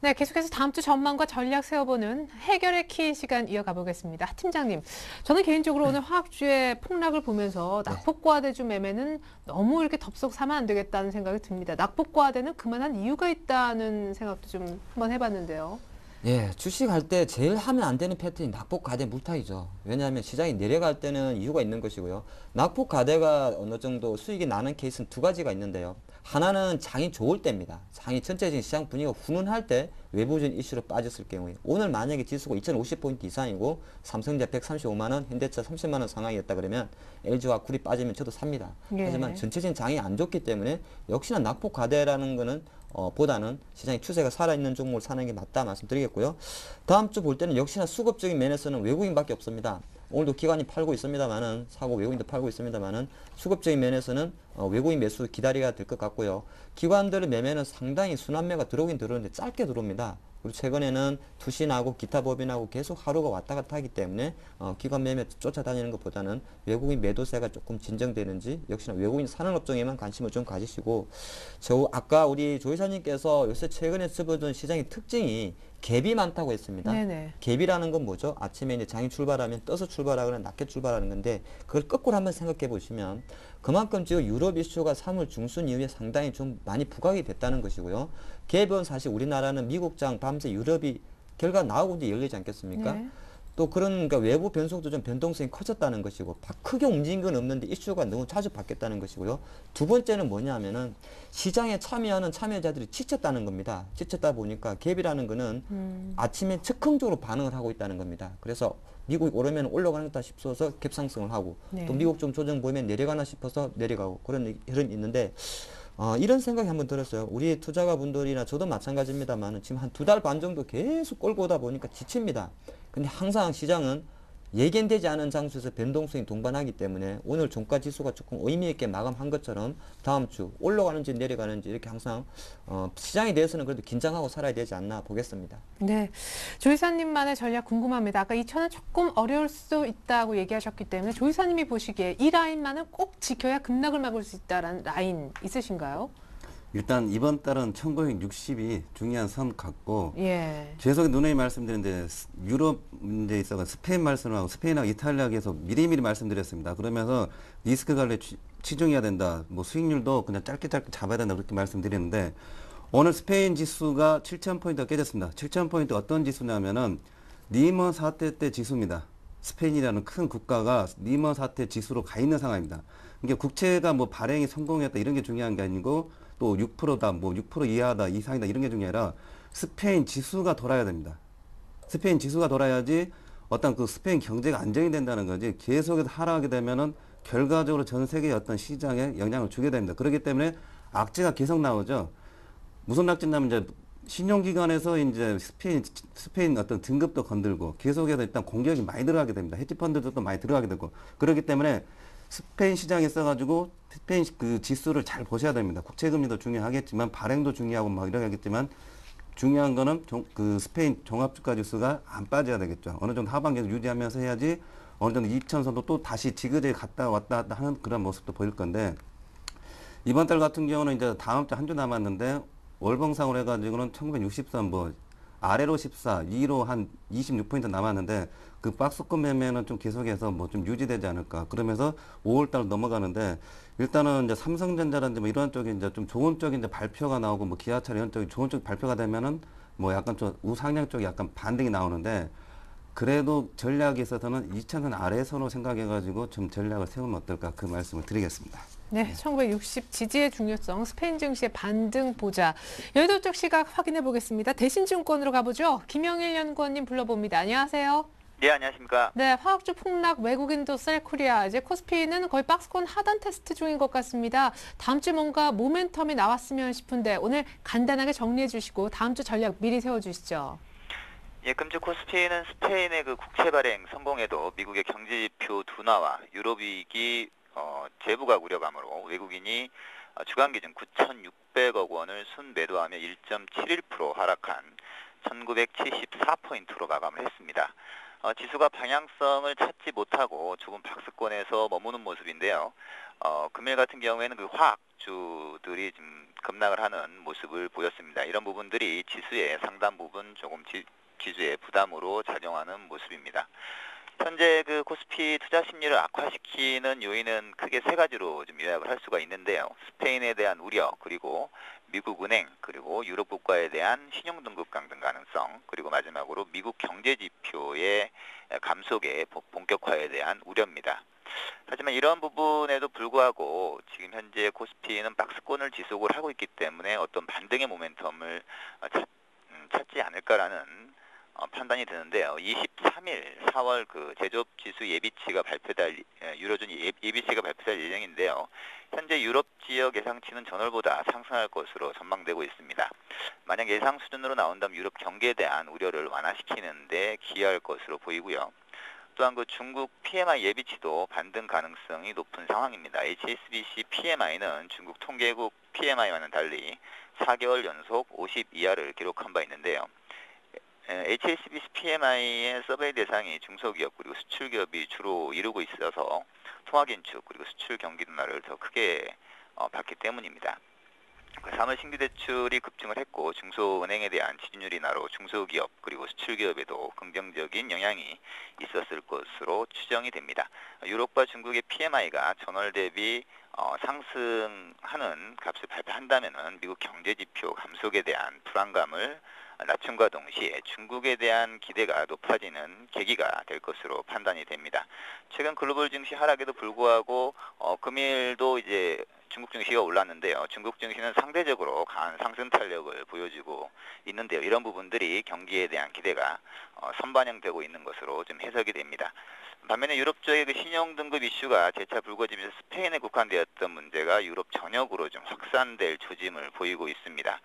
네, 계속해서 다음 주 전망과 전략 세워보는 해결의 키 시간 이어가 보겠습니다. 하 팀장님, 저는 개인적으로 오늘 화학주의 폭락을 보면서 낙폭과대주 매매는 너무 이렇게 덥석 사면 안 되겠다는 생각이 듭니다. 낙폭과대는 그만한 이유가 있다는 생각도 좀 한번 해봤는데요. 예, 주식할 때 제일 하면 안 되는 패턴이 낙폭과대 물타기죠. 왜냐하면 시장이 내려갈 때는 이유가 있는 것이고요. 낙폭과대가 어느 정도 수익이 나는 케이스는 두 가지가 있는데요. 하나는 장이 좋을 때입니다. 장이 전체적인 시장 분위기가 훈훈할 때 외부적인 이슈로 빠졌을 경우에, 오늘 만약에 지수가 2050포인트 이상이고 삼성전자 135만원, 현대차 30만원 상황이었다 그러면 LG화학이 빠지면 저도 삽니다. 예. 하지만 전체적인 장이 안 좋기 때문에 역시나 낙폭과대라는 거는 보다는 시장의 추세가 살아있는 종목을 사는 게 맞다 말씀드리겠고요. 다음 주 볼 때는 역시나 수급적인 면에서는 외국인밖에 없습니다. 오늘도 기관이 팔고 있습니다만은, 사고 외국인도 팔고 있습니다만은, 수급적인 면에서는 외국인 매수 기다려야 될 것 같고요. 기관들의 매매는 상당히 순환매가 들어오긴 들어오는데 짧게 들어옵니다. 그리고 최근에는 투신하고 기타 법인하고 계속 하루가 왔다 갔다 하기 때문에 기관 매매 쫓아다니는 것보다는 외국인 매도세가 조금 진정되는지, 역시나 외국인 사는 업종에만 관심을 좀 가지시고, 아까 우리 조 이사님께서 요새 최근에 접어든 시장의 특징이 갭이 많다고 했습니다. 네네. 갭이라는 건 뭐죠? 아침에 이제 장이 출발하면 떠서 출발하거나 낮게 출발하는 건데, 그걸 거꾸로 한번 생각해 보시면 그만큼 지금 유럽 이슈가 3월 중순 이후에 상당히 좀 많이 부각이 됐다는 것이고요. 갭은 사실 우리나라는 미국장 밤새 유럽이 결과 나오고 이제 열리지 않겠습니까? 네. 또 그러니까 외부 변속도 좀 변동성이 커졌다는 것이고, 크게 움직인 건 없는데 이슈가 너무 자주 바뀌었다는 것이고요. 두 번째는 뭐냐면은 시장에 참여하는 참여자들이 지쳤다는 겁니다. 지쳤다 보니까 갭이라는 거는 아침에 즉흥적으로 반응을 하고 있다는 겁니다. 그래서 미국이 오르면 올라가는 것 같다 싶어서 갭상승을 하고, 네. 또 미국 좀 조정 보이면 내려가나 싶어서 내려가고, 그런 흐름이 있는데, 이런 생각이 한번 들었어요. 우리 투자가 분들이나 저도 마찬가지입니다만 지금 한 2달 반 정도 계속 끌고 오다 보니까 지칩니다. 근데 항상 시장은 예견되지 않은 장소에서 변동성이 동반하기 때문에 오늘 종가 지수가 조금 의미 있게 마감한 것처럼 다음 주 올라가는지 내려가는지 이렇게 항상 시장에 대해서는 그래도 긴장하고 살아야 되지 않나 보겠습니다. 네, 조이사님만의 전략 궁금합니다. 아까 2,000원 조금 어려울 수 있다고 얘기하셨기 때문에 조이사님이 보시기에 이 라인만은 꼭 지켜야 급락을 막을 수 있다는 라인 있으신가요? 일단 이번 달은 1960이 중요한 선 같고 예. 계속 누누이 말씀드렸는데 유럽 문제에 있어서 스페인 말씀하고 스페인하고 이탈리아에서 미리미리 말씀드렸습니다. 그러면서 리스크 관리 치중해야 된다. 뭐 수익률도 그냥 짧게 잡아야 된다. 그렇게 말씀드렸는데 오늘 스페인 지수가 7,000포인트가 깨졌습니다. 7,000포인트 어떤 지수냐면은 리먼 사태 때 지수입니다. 스페인이라는 큰 국가가 리먼 사태 지수로 가 있는 상황입니다. 그러니까 국채가 뭐 발행이 성공했다 이런 게 중요한 게 아니고 또 6%다, 뭐 6% 이하다, 이상이다 이런 게 중요해 아니라 스페인 지수가 돌아야 됩니다. 스페인 지수가 돌아야지 어떤 그 스페인 경제가 안정이 된다는 거지 계속해서 하락하게 되면은 결과적으로 전 세계의 어떤 시장에 영향을 주게 됩니다. 그렇기 때문에 악재가 계속 나오죠. 무슨 악재냐면 이제 신용기관에서 이제 스페인 어떤 등급도 건들고 계속해서 일단 공격이 많이 들어가게 됩니다. 헤지펀드도 또 많이 들어가게 되고 그렇기 때문에 스페인 시장에 있어가지고 스페인 그 지수를 잘 보셔야 됩니다. 국채금리도 중요하겠지만 발행도 중요하고 막 이러겠지만 중요한 거는 그 스페인 종합주가 지수가 안 빠져야 되겠죠. 어느 정도 하반기에서 유지하면서 해야지 어느 정도 2,000선도 또 다시 지그재그 갔다 왔다 하는 그런 모습도 보일 건데 이번 달 같은 경우는 이제 다음 주 한 주 남았는데 월봉상으로 해가지고는 1960선 뭐 아래로 14, 위로 한 26포인트 남았는데 그 박스권 매매는 좀 계속해서 뭐 좀 유지되지 않을까. 그러면서 5월달 넘어가는데 일단은 이제 삼성전자라든지 뭐 이런 쪽에 이제 좀 좋은 쪽에 이제 발표가 나오고 뭐 기아차 이런 쪽이 좋은 쪽 발표가 되면은 뭐 약간 좀 우상향 쪽에 약간 반등이 나오는데 그래도 전략에 있어서는 2,000선 아래선으로 생각해가지고 좀 전략을 세우면 어떨까 그 말씀을 드리겠습니다. 네, 1960 지지의 중요성, 스페인 증시의 반등 보자. 여의도 쪽 시각 확인해 보겠습니다. 대신증권으로 가보죠. 김영일 연구원님 불러봅니다. 안녕하세요. 네, 안녕하십니까. 네, 화학주 폭락, 외국인도 셀코리아. 이제 코스피는 거의 박스권 하단 테스트 중인 것 같습니다. 다음 주 뭔가 모멘텀이 나왔으면 싶은데 오늘 간단하게 정리해 주시고 다음 주 전략 미리 세워주시죠. 예, 금주 코스피는 스페인의 그 국채 발행 성공에도 미국의 경제지표 둔화와 유럽 위기 재부각 우려감으로 외국인이 주간 기준 9,600억 원을 순매도하며 1.71% 하락한 1,974포인트로 마감을 했습니다. 지수가 방향성을 찾지 못하고 조금 박스권에서 머무는 모습인데요. 금일 같은 경우에는 그 화학주들이 좀 급락을 하는 모습을 보였습니다. 이런 부분들이 지수의 상당 부분 조금 지수의 부담으로 작용하는 모습입니다. 현재 그 코스피 투자 심리를 악화시키는 요인은 크게 세 가지로 좀 요약을 할 수가 있는데요. 스페인에 대한 우려, 그리고 미국 은행, 그리고 유럽 국가에 대한 신용 등급 강등 가능성, 그리고 마지막으로 미국 경제 지표의 감속의 본격화에 대한 우려입니다. 하지만 이러한 부분에도 불구하고 지금 현재 코스피는 박스권을 지속을 하고 있기 때문에 어떤 반등의 모멘텀을 찾지 않을까라는 판단이 드는데요. 23일 4월 그 제조업 지수 예비치가 발표될 유로존 예비치가 발표될 예정인데요. 현재 유럽 지역 예상치는 전월보다 상승할 것으로 전망되고 있습니다. 만약 예상 수준으로 나온다면 유럽 경기에 대한 우려를 완화시키는 데 기여할 것으로 보이고요. 또한 그 중국 PMI 예비치도 반등 가능성이 높은 상황입니다. HSBC PMI는 중국 통계국 PMI와는 달리 4개월 연속 50 이하를 기록한 바 있는데요. HSBC PMI의 서베이 대상이 중소기업 그리고 수출기업이 주로 이루고 있어서 통화긴축 그리고 수출 경기 둔화를 더 크게 받기 때문입니다. 3월 신규 대출이 급증을 했고 중소은행에 대한 지준율 인하로 중소기업 그리고 수출기업에도 긍정적인 영향이 있었을 것으로 추정이 됩니다. 유럽과 중국의 PMI가 전월 대비 상승하는 값을 발표한다면 미국 경제지표 감속에 대한 불안감을 낮춤과 동시에 중국에 대한 기대가 높아지는 계기가 될 것으로 판단이 됩니다. 최근 글로벌 증시 하락에도 불구하고 금일도 이제 중국 증시가 올랐는데요. 중국 증시는 상대적으로 강한 상승 탄력을 보여주고 있는데요. 이런 부분들이 경기에 대한 기대가 선반영되고 있는 것으로 좀 해석이 됩니다. 반면에 유럽 쪽의 그 신용 등급 이슈가 재차 불거지면서 스페인에 국한되었던 문제가 유럽 전역으로 좀 확산될 조짐을 보이고 있습니다.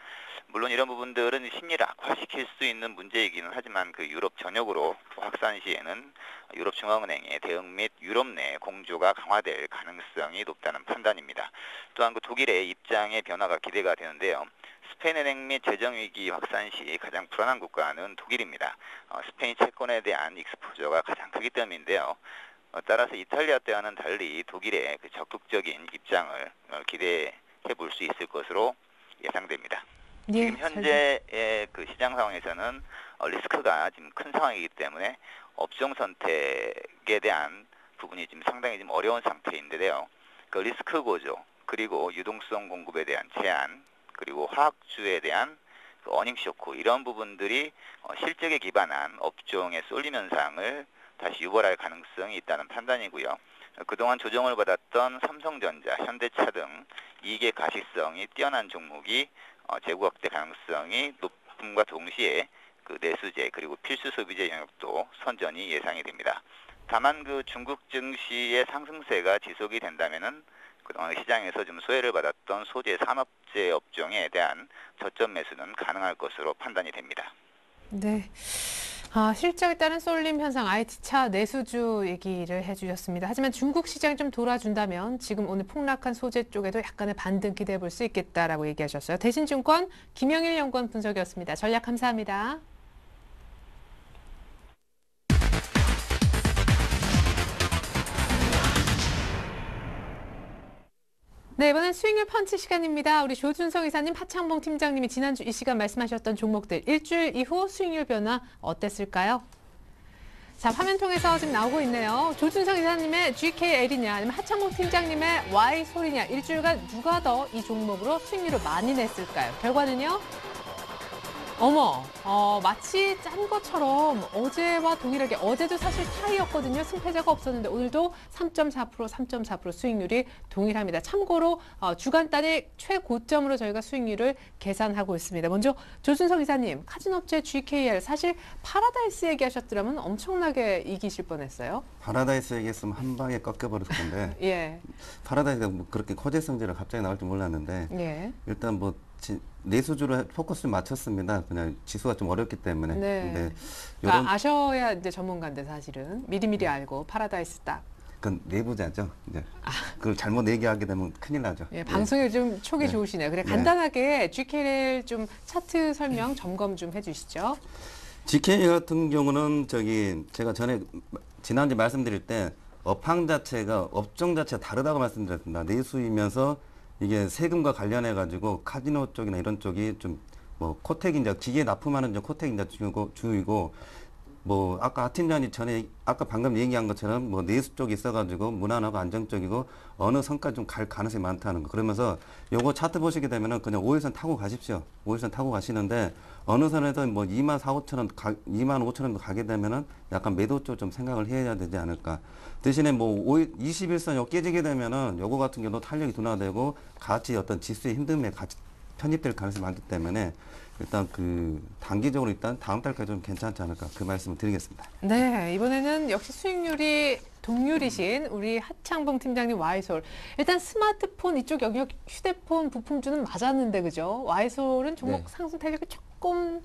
물론 이런 부분들은 심리를 악화시킬 수 있는 문제이기는 하지만 그 유럽 전역으로 확산 시에는 유럽중앙은행의 대응 및 유럽 내 공조가 강화될 가능성이 높다는 판단입니다. 또한 그 독일의 입장의 변화가 기대가 되는데요. 스페인은행 및 재정위기 확산 시 가장 불안한 국가는 독일입니다. 스페인 채권에 대한 익스포저가 가장 크기 때문인데요. 따라서 이탈리아 때와는 달리 독일의 그 적극적인 입장을 기대해 볼 수 있을 것으로 예상됩니다. 예, 지금 현재의 그 시장 상황에서는 리스크가 지금 큰 상황이기 때문에 업종 선택에 대한 부분이 지금 상당히 좀 어려운 상태인데요. 그 리스크 고조 그리고 유동성 공급에 대한 제한 그리고 화학주에 대한 그 어닝 쇼크 이런 부분들이 실적에 기반한 업종의 쏠림 현상을 다시 유발할 가능성이 있다는 판단이고요. 그동안 조정을 받았던 삼성전자, 현대차 등 이익의 가시성이 뛰어난 종목이 재고 확대 가능성이 높음과 동시에 그 내수제 그리고 필수 소비재 영역도 선전이 예상이 됩니다. 다만 그 중국 증시의 상승세가 지속이 된다면은 그동안 시장에서 좀 소외를 받았던 소재 산업재 업종에 대한 저점 매수는 가능할 것으로 판단이 됩니다. 네. 실적에 따른 쏠림 현상, IT차 내수주 얘기를 해주셨습니다. 하지만 중국 시장이 좀 돌아준다면 지금 오늘 폭락한 소재 쪽에도 약간의 반등 기대해 볼 수 있겠다라고 얘기하셨어요. 대신증권 김영일 연구원 분석이었습니다. 전략 감사합니다. 네, 이번엔 수익률 펀치 시간입니다. 우리 조준성 이사님, 하창봉 팀장님이 지난주 이 시간 말씀하셨던 종목들 일주일 이후 수익률 변화 어땠을까요? 자, 화면 통해서 지금 나오고 있네요. 조준성 이사님의 GKL이냐 아니면 하창봉 팀장님의 Y솔이냐 일주일간 누가 더 이 종목으로 수익률을 많이 냈을까요? 결과는요? 어머, 마치 짠 것처럼 어제와 동일하게 어제도 사실 타이였거든요. 승패자가 없었는데 오늘도 3.4% 수익률이 동일합니다. 참고로 주간 단위 최고점으로 저희가 수익률을 계산하고 있습니다. 먼저 조준성 이사님, 카지노업체 GKL 사실 파라다이스 얘기하셨더라면 엄청나게 이기실 뻔했어요. 파라다이스 얘기했으면 한 방에 꺾여버렸을 건데 예, 파라다이스가 뭐 그렇게 거짓 성질을 갑자기 나올 줄 몰랐는데 예. 일단 뭐 내수주로 포커스를 맞췄습니다. 그냥 지수가 좀 어렵기 때문에. 네. 근데 그러니까 요런 아셔야 이제 전문가인데 사실은 미리미리 알고 파라다이스 딱. 그건 내부자죠. 이제 그걸 잘못 얘기하게 되면 큰일 나죠. 예, 방송이 좀 촉이 네. 좋으시네요. 그래 네. 간단하게 GKL 좀 차트 설명 점검 좀 해주시죠. GK 같은 경우는 제가 전에 지난주에 말씀드릴 때 업황 자체가 업종 자체가 다르다고 말씀드렸습니다. 내수이면서 이게 세금과 관련해 가지고 카지노 쪽이나 이런 쪽이 좀 뭐 코텍인자 기계 납품하는 좀 코텍인자 주이고 뭐 아까 하 팀장이 전에 아까 방금 얘기한 것처럼 뭐 내수 쪽이 있어가지고 무난하고 안정적이고 어느 선까지 좀 갈 가능성이 많다는 거. 그러면서 요거 차트 보시게 되면은 그냥 5일선 타고 가십시오. 5일선 타고 가시는데 어느 선에서 뭐 24,500원, 25,000원 가게 되면은 약간 매도 쪽 좀 생각을 해야 되지 않을까. 대신에 뭐 21선 요 깨지게 되면은 요거 같은 경우도 탄력이 둔화되고 같이 어떤 지수의 힘듦에 같이 편입될 가능성이 많기 때문에 일단 그 단기적으로 일단 다음 달까지 좀 괜찮지 않을까 그 말씀을 드리겠습니다. 네, 이번에는 역시 수익률이 동률이신 우리 하창봉 팀장님 Y솔. 일단 스마트폰 이쪽 영역 휴대폰 부품주는 맞았는데 그죠? Y솔은 종목 네. 상승 탄력이 조금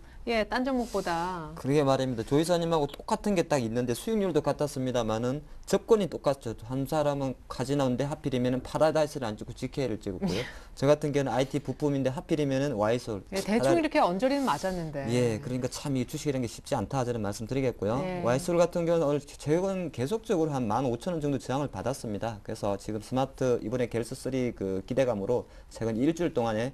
딴 종목보다. 그러게 말입니다. 조 이사님하고 똑같은 게 딱 있는데 수익률도 같았습니다만은 접근이 똑같죠. 한 사람은 카지노인데 하필이면은 파라다이스를 안 찍고 GK를 찍었고요. 저 같은 경우는 IT 부품인데 하필이면은 Y솔. 대충 이렇게 언저리는 맞았는데. 예, 그러니까 참 이 주식이라는 게 쉽지 않다 저는 말씀드리겠고요. 네. Y솔 같은 경우는 오늘 최근 계속적으로 한 15,000원 정도 저항을 받았습니다. 그래서 지금 스마트 이번에 갤스 3 그 기대감으로 최근 일주일 동안에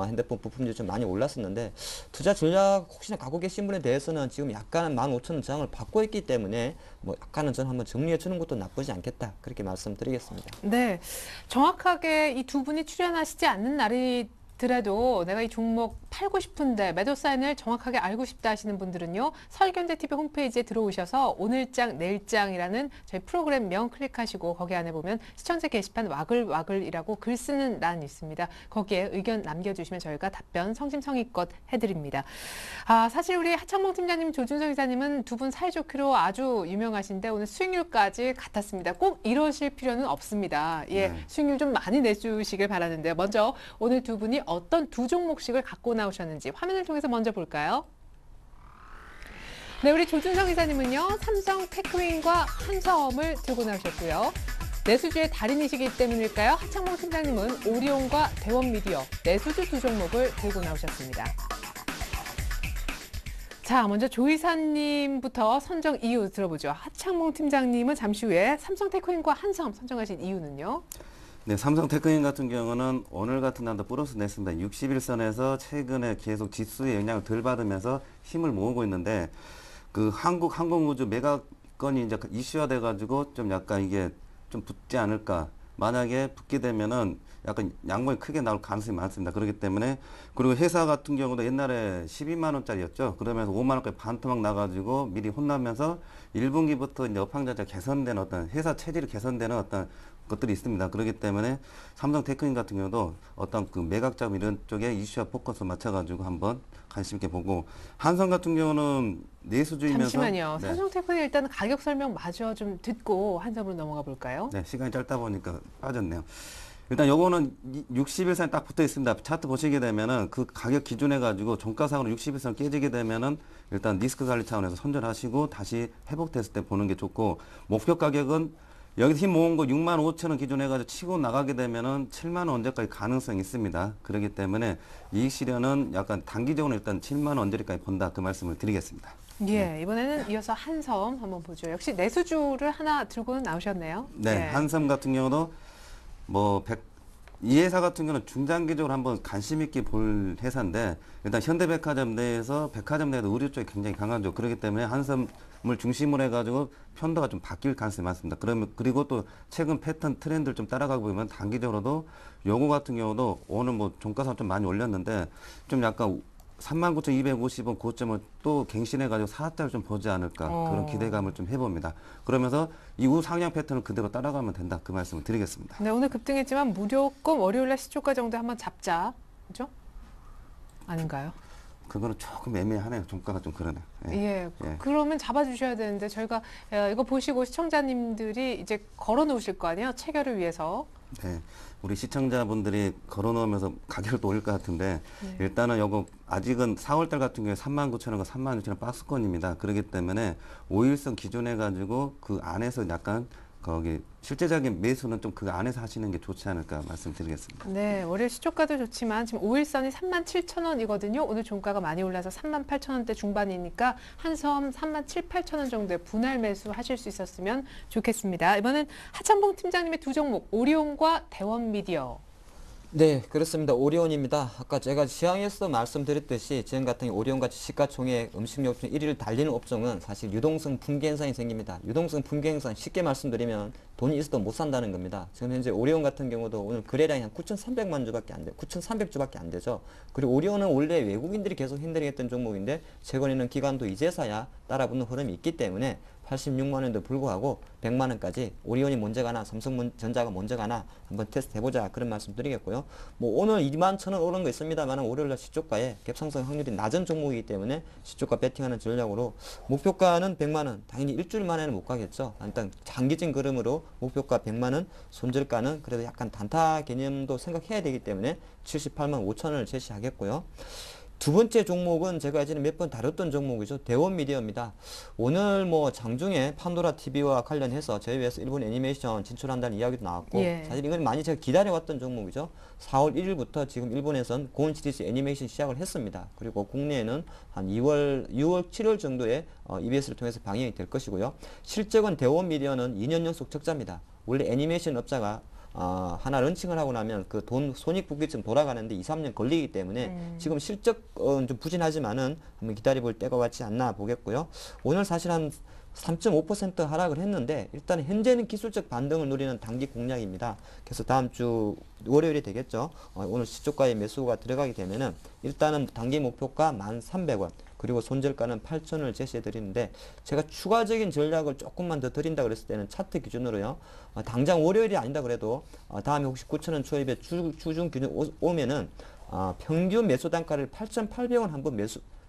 핸드폰 부품들이 좀 많이 올랐었는데 투자 전략 혹시나 갖고 계신 분에 대해서는 지금 약간 15,000원 저항을 받고 있기 때문에 뭐 약간은 전 한번 정리해 주는 것도 나쁘지 않겠다 그렇게 말씀드리겠습니다. 네, 정확하게 이 두 분이 출연하시지 않는 날이더라도 내가 이 종목 팔고 싶은데 매도 사인을 정확하게 알고 싶다 하시는 분들은요. 설견대 TV 홈페이지에 들어오셔서 오늘장 내일장이라는 저희 프로그램명 클릭하시고 거기 안에 보면 시청자 게시판 와글와글이라고 글 쓰는 란이 있습니다. 거기에 의견 남겨주시면 저희가 답변 성심성의껏 해드립니다. 사실 우리 하창봉 팀장님, 조준성 이사님은 두 분 사이좋기로 아주 유명하신데 오늘 수익률까지 같았습니다. 꼭 이러실 필요는 없습니다. 예, 네. 수익률 좀 많이 내주시길 바라는데요. 먼저 오늘 두 분이 어떤 두 종목씩을 갖고 나오셨는지 화면을 통해서 먼저 볼까요? 네, 우리 조준성 이사님은요, 삼성 테크윈과 한섬을 들고 나오셨고요. 내수주의 달인이시기 때문일까요? 하창봉 팀장님은 오리온과 대원미디어, 내수주 두 종목을 들고 나오셨습니다. 자, 먼저 조 이사님부터 선정 이유 들어보죠. 하창봉 팀장님은 잠시 후에 삼성 테크윈과 한섬 선정하신 이유는요? 네, 삼성 테크윈 같은 경우는 오늘 같은 날도 플러스 냈습니다. 61선에서 최근에 계속 지수의 영향을 덜 받으면서 힘을 모으고 있는데 그 한국 항공우주 매각건이 이제 이슈화 돼가지고 좀 약간 이게 좀 붙지 않을까. 만약에 붙게 되면은 약간 양봉이 크게 나올 가능성이 많습니다. 그렇기 때문에 그리고 회사 같은 경우도 옛날에 12만 원짜리였죠. 그러면서 5만 원까지 반토막 나가지고 미리 혼나면서 1분기부터 이제 업황 자체가 개선된 어떤 회사 체질이 개선되는 어떤 것들이 있습니다. 그렇기 때문에 삼성 테크윈 같은 경우도 어떤 그 매각 자금 이런 쪽에 이슈와 포커스 맞춰가지고 한번 관심 있게 보고 한섬 같은 경우는 내수주이면서 잠시만요. 네. 삼성 테크윈 일단 가격 설명 마저 좀 듣고 한섬으로 넘어가 볼까요? 네, 시간이 짧다 보니까 빠졌네요. 일단 요거는 60일선에 딱 붙어 있습니다. 차트 보시게 되면은 그 가격 기준해 가지고 종가상으로 60일선 깨지게 되면은 일단 리스크 관리 차원에서 손절하시고 다시 회복됐을 때 보는 게 좋고 목표 가격은 여기서 힘 모은 거 6만 5천 원 기준해 가지고 치고 나가게 되면은 7만 원 언제까지 가능성이 있습니다. 그렇기 때문에 이익 실현은 약간 단기적으로 일단 7만 원 언제까지 본다 그 말씀을 드리겠습니다. 예, 이번에는 이어서 한섬 한번 보죠. 역시 내수주를 하나 들고는 나오셨네요. 네, 예. 한섬 같은 경우도 이 회사 같은 경우는 중장기적으로 한번 관심 있게 볼 회사인데 일단 현대백화점 내에서 백화점 내에도 의류 쪽이 굉장히 강하죠. 그렇기 때문에 한섬을 중심으로 해가지고 편도가 좀 바뀔 가능성이 많습니다. 그리고 또 최근 패턴 트렌드를 좀 따라가고 보면 단기적으로도 요거 같은 경우도 오늘 뭐 종가상 좀 많이 올렸는데 좀 약간 39,250원 고점을 또 갱신해가지고 4자를 좀 보지 않을까 그런 기대감을 좀 해봅니다. 그러면서 이후 상향 패턴을 그대로 따라가면 된다 그 말씀을 드리겠습니다. 네, 오늘 급등했지만 무조건 월요일날 시초가 정도 한번 잡자. 그죠? 아닌가요? 그거는 조금 애매하네요. 종가가 좀 그러네요. 예. 예. 그러면 잡아주셔야 되는데 저희가 이거 보시고 시청자님들이 이제 걸어 놓으실 거 아니에요? 체결을 위해서. 네, 우리 시청자분들이 걸어놓으면서 가격을 또 올릴 것 같은데 네. 일단은 요거 아직은 4월달 같은 경우에 39,000원과 36,000원 박스권입니다. 그렇기 때문에 5일선 기준해 가지고 그 안에서 약간 거기 실제적인 매수는 좀 그 안에서 하시는 게 좋지 않을까 말씀드리겠습니다. 네, 월요일 시초가도 좋지만 지금 5일선이 37,000원이거든요. 오늘 종가가 많이 올라서 38,000원대 중반이니까 한섬 37,800원 정도의 분할 매수 하실 수 있었으면 좋겠습니다. 이번엔 하창봉 팀장님의 두 종목 오리온과 대원미디어. 네, 그렇습니다. 오리온입니다. 아까 제가 시황에서 말씀드렸듯이 지금 같은 오리온같이 시가총액 음식료품 1위를 달리는 업종은 사실 유동성 붕괴 현상이 생깁니다. 유동성 붕괴 현상 쉽게 말씀드리면 돈이 있어도 못 산다는 겁니다. 지금 현재 오리온 같은 경우도 오늘 거래량이 한 9,300만 주밖에 안 돼요. 9,300주밖에 안 되죠. 그리고 오리온은 원래 외국인들이 계속 핸들링했던 종목인데 최근에는 기관도 이제서야 따라붙는 흐름이 있기 때문에 86만 원에도 불구하고 100만 원까지 오리온이 먼저 가나 삼성전자가 먼저 가나 한번 테스트 해보자 그런 말씀 드리겠고요. 뭐 오늘 2만 1,000원 오른 거 있습니다만 월요일날 시초가에 갭상승 확률이 낮은 종목이기 때문에 시초가 배팅하는 전략으로 목표가는 100만 원 당연히 일주일 만에는 못 가겠죠. 일단 장기적인 그림으로 목표가 100만 원 손절가는 그래도 약간 단타 개념도 생각해야 되기 때문에 78만 5천 원을 제시하겠고요. 두 번째 종목은 제가 예전에 몇 번 다뤘던 종목이죠. 대원미디어입니다. 오늘 뭐 장중에 판도라 TV와 관련해서 제휴해서 일본 애니메이션 진출한다는 이야기도 나왔고 예. 사실 이건 많이 제가 기다려왔던 종목이죠. 4월 1일부터 지금 일본에선 고온 시리즈 애니메이션 시작을 했습니다. 그리고 국내에는 한 6월 7월 정도에 EBS를 통해서 방영이 될 것이고요. 실적은 대원미디어는 2년 연속 적자입니다. 원래 애니메이션 업자가 하나 런칭을 하고 나면 그 돈 손익분기점 돌아가는데 2, 3년 걸리기 때문에 지금 실적은 좀 부진하지만은 한번 기다려볼 때가 왔지 않나 보겠고요. 오늘 사실 한 3.5% 하락을 했는데 일단 현재는 기술적 반등을 누리는 단기 공략입니다. 그래서 다음 주 월요일이 되겠죠. 오늘 시초가에 매수가 들어가게 되면은 일단은 단기 목표가 1,300원 그리고 손절가는 8,000원을 제시해 드리는데 제가 추가적인 전략을 조금만 더 드린다 그랬을 때는 차트 기준으로요. 당장 월요일이 아니다 그래도 다음에 혹시 9,000원 초입에 주중 기준 오면은 평균 매수 단가를 8,800원 한번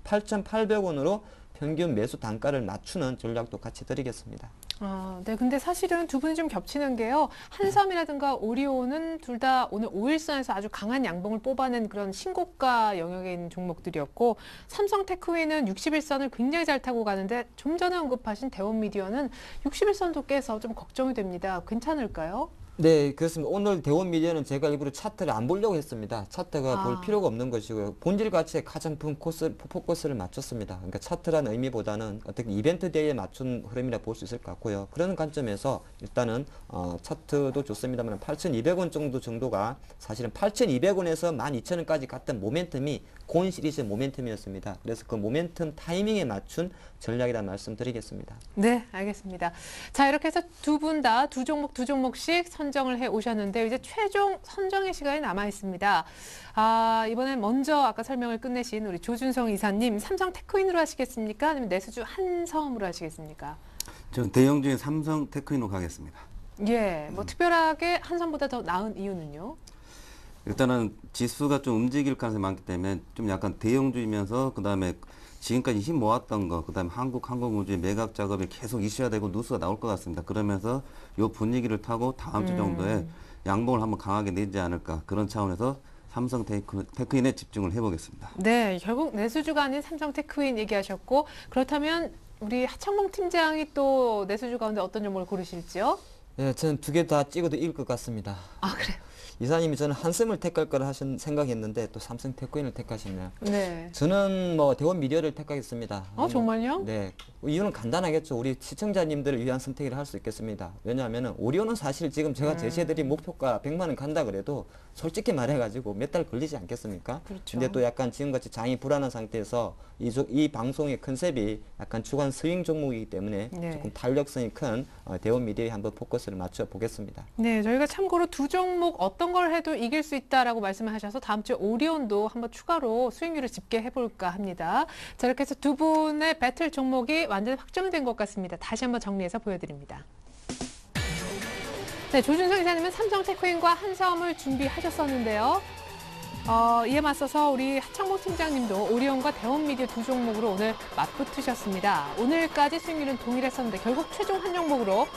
8,800원으로 평균 매수 단가를 낮추는 전략도 같이 드리겠습니다. 네. 근데 사실은 두 분이 좀 겹치는 게요. 한섬이라든가 오리온은 둘 다 오늘 5일선에서 아주 강한 양봉을 뽑아낸 그런 신고가 영역에 있는 종목들이었고, 삼성 테크윈은 61선을 굉장히 잘 타고 가는데 좀 전에 언급하신 대원미디어는 61선도 깨서 좀 걱정이 됩니다. 괜찮을까요? 네, 그렇습니다. 오늘 대원미디어는 제가 일부러 차트를 안 보려고 했습니다. 차트가 볼 필요가 없는 것이고요. 본질 가치에 가장 큰 포커스를 맞췄습니다. 그러니까 차트라는 의미보다는 어떻게 이벤트 데이에 맞춘 흐름이라 볼 수 있을 것 같고요. 그런 관점에서 일단은 차트도 좋습니다만 8,200원 정도가 사실은 8,200원에서 12,000원까지 갔던 모멘텀이 곤 시리즈의 모멘텀이었습니다. 그래서 그 모멘텀 타이밍에 맞춘 전략이라는 말씀 드리겠습니다. 네, 알겠습니다. 자, 이렇게 해서 두 분 다 두 종목씩 선정을 해 오셨는데 이제 최종 선정의 시간이 남아 있습니다. 이번엔 먼저 아까 설명을 끝내신 우리 조준성 이사님, 삼성 테크윈으로 하시겠습니까? 아니면 내수주 한섬으로 하시겠습니까? 저는 대형주인 삼성 테크인으로 가겠습니다. 예, 뭐 특별하게 한섬보다 더 나은 이유는요? 일단은 지수가 좀 움직일 가능성이 많기 때문에 좀 약간 대형주이면서 그다음에 지금까지 힘 모았던 거, 그다음에 항공우주의 매각 작업이 계속 이슈화 되고 뉴스가 나올 것 같습니다. 그러면서 요 분위기를 타고 다음 주 정도에 양봉을 한번 강하게 내지 않을까, 그런 차원에서 삼성 테크인에 집중을 해보겠습니다. 네, 결국 내수주가 아닌 삼성 테크윈 얘기하셨고, 그렇다면 우리 하창봉 팀장이 또 내수주 가운데 어떤 종목을 고르실지요? 네, 저는 두 개 다 찍어도 이길 것 같습니다. 그래요? 이사님이 저는 한섬을 택할 거라 생각했는데 또 삼성 테크윈을 택하셨네요. 네. 저는 뭐 대원미디어를 택하겠습니다. 정말요? 네. 이유는 간단하겠죠. 우리 시청자님들을 위한 선택을 할 수 있겠습니다. 왜냐하면 오리온은 사실 지금 제가 제시해드린 목표가 100만 원 간다 그래도 솔직히 말해가지고 몇 달 걸리지 않겠습니까? 그렇죠. 근데 또 약간 지금같이 장이 불안한 상태에서 이 방송의 컨셉이 약간 주간 스윙 종목이기 때문에 네. 조금 탄력성이 큰 대원미디어에 한번 포커스를 맞춰 보겠습니다. 네, 저희가 참고로 두 종목 어떤 걸 해도 이길 수 있다라고 말씀을 하셔서 다음 주에 오리온도 한번 추가로 수익률을 집계해볼까 합니다. 자, 이렇게 해서 두 분의 배틀 종목이 완전히 확정된 것 같습니다. 다시 한번 정리해서 보여드립니다. 네, 조준성 이사님은 삼성 테크윈과 한섬을 준비하셨었는데요. 이에 맞서서 우리 하창봉 팀장님도 오리온과 대원미디어 두 종목으로 오늘 맞붙으셨습니다. 오늘까지 수익률은 동일했었는데 결국 최종 한 종목으로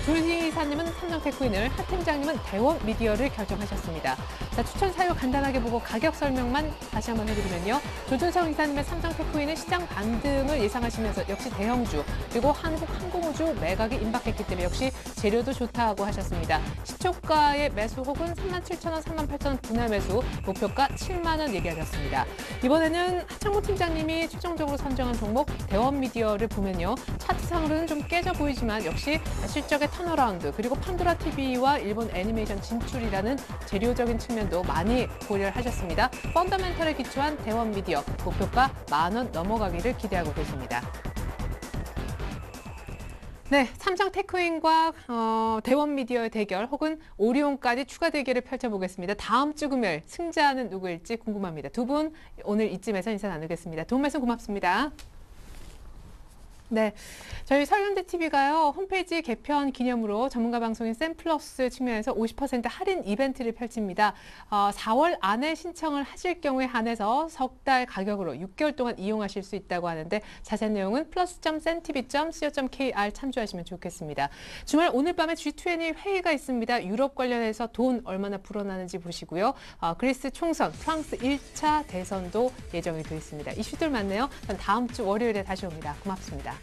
조준성 이사님은 삼성 테크윈을, 하 팀장님은 대원미디어를 결정하셨습니다. 자, 추천 사유 간단하게 보고 가격 설명만 다시 한번 해드리면요. 조준성 이사님의 삼성 테크윈은 시장 반등을 예상하시면서 역시 대형주, 그리고 한국항공우주 매각이 임박했기 때문에 역시 재료도 좋다고 하셨습니다. 시초가의 매수 혹은 37,000원, 38,000원 분할 매수, 목표가 7만 원 얘기하셨습니다. 이번에는 하창모 팀장님이 최종적으로 선정한 종목 대원미디어를 보면요. 차트상으로는 좀 깨져 보이지만 역시 실적의 턴어라운드, 그리고 판도라 TV와 일본 애니메이션 진출이라는 재료적인 측면도 많이 고려를 하셨습니다. 펀더멘털에 기초한 대원미디어, 목표가 10,000원 넘어가기를 기대하고 계십니다. 네, 삼성 테크윈과 대원미디어의 대결 혹은 오리온까지 추가 대결을 펼쳐보겠습니다. 다음 주 금요일 승자는 누구일지 궁금합니다. 두 분 오늘 이쯤에서 인사 나누겠습니다. 도움 말씀 고맙습니다. 네, 저희 설현대TV가요, 홈페이지 개편 기념으로 전문가 방송인 샘플러스 측면에서 50% 할인 이벤트를 펼칩니다. 4월 안에 신청을 하실 경우에 한해서 석 달 가격으로 6개월 동안 이용하실 수 있다고 하는데 자세한 내용은 plus.cntv.co.kr 참조하시면 좋겠습니다. 주말 오늘 밤에 G20 회의가 있습니다. 유럽 관련해서 돈 얼마나 불어나는지 보시고요. 그리스 총선, 프랑스 1차 대선도 예정이 되어 있습니다. 이슈들 많네요. 다음 주 월요일에 다시 옵니다. 고맙습니다.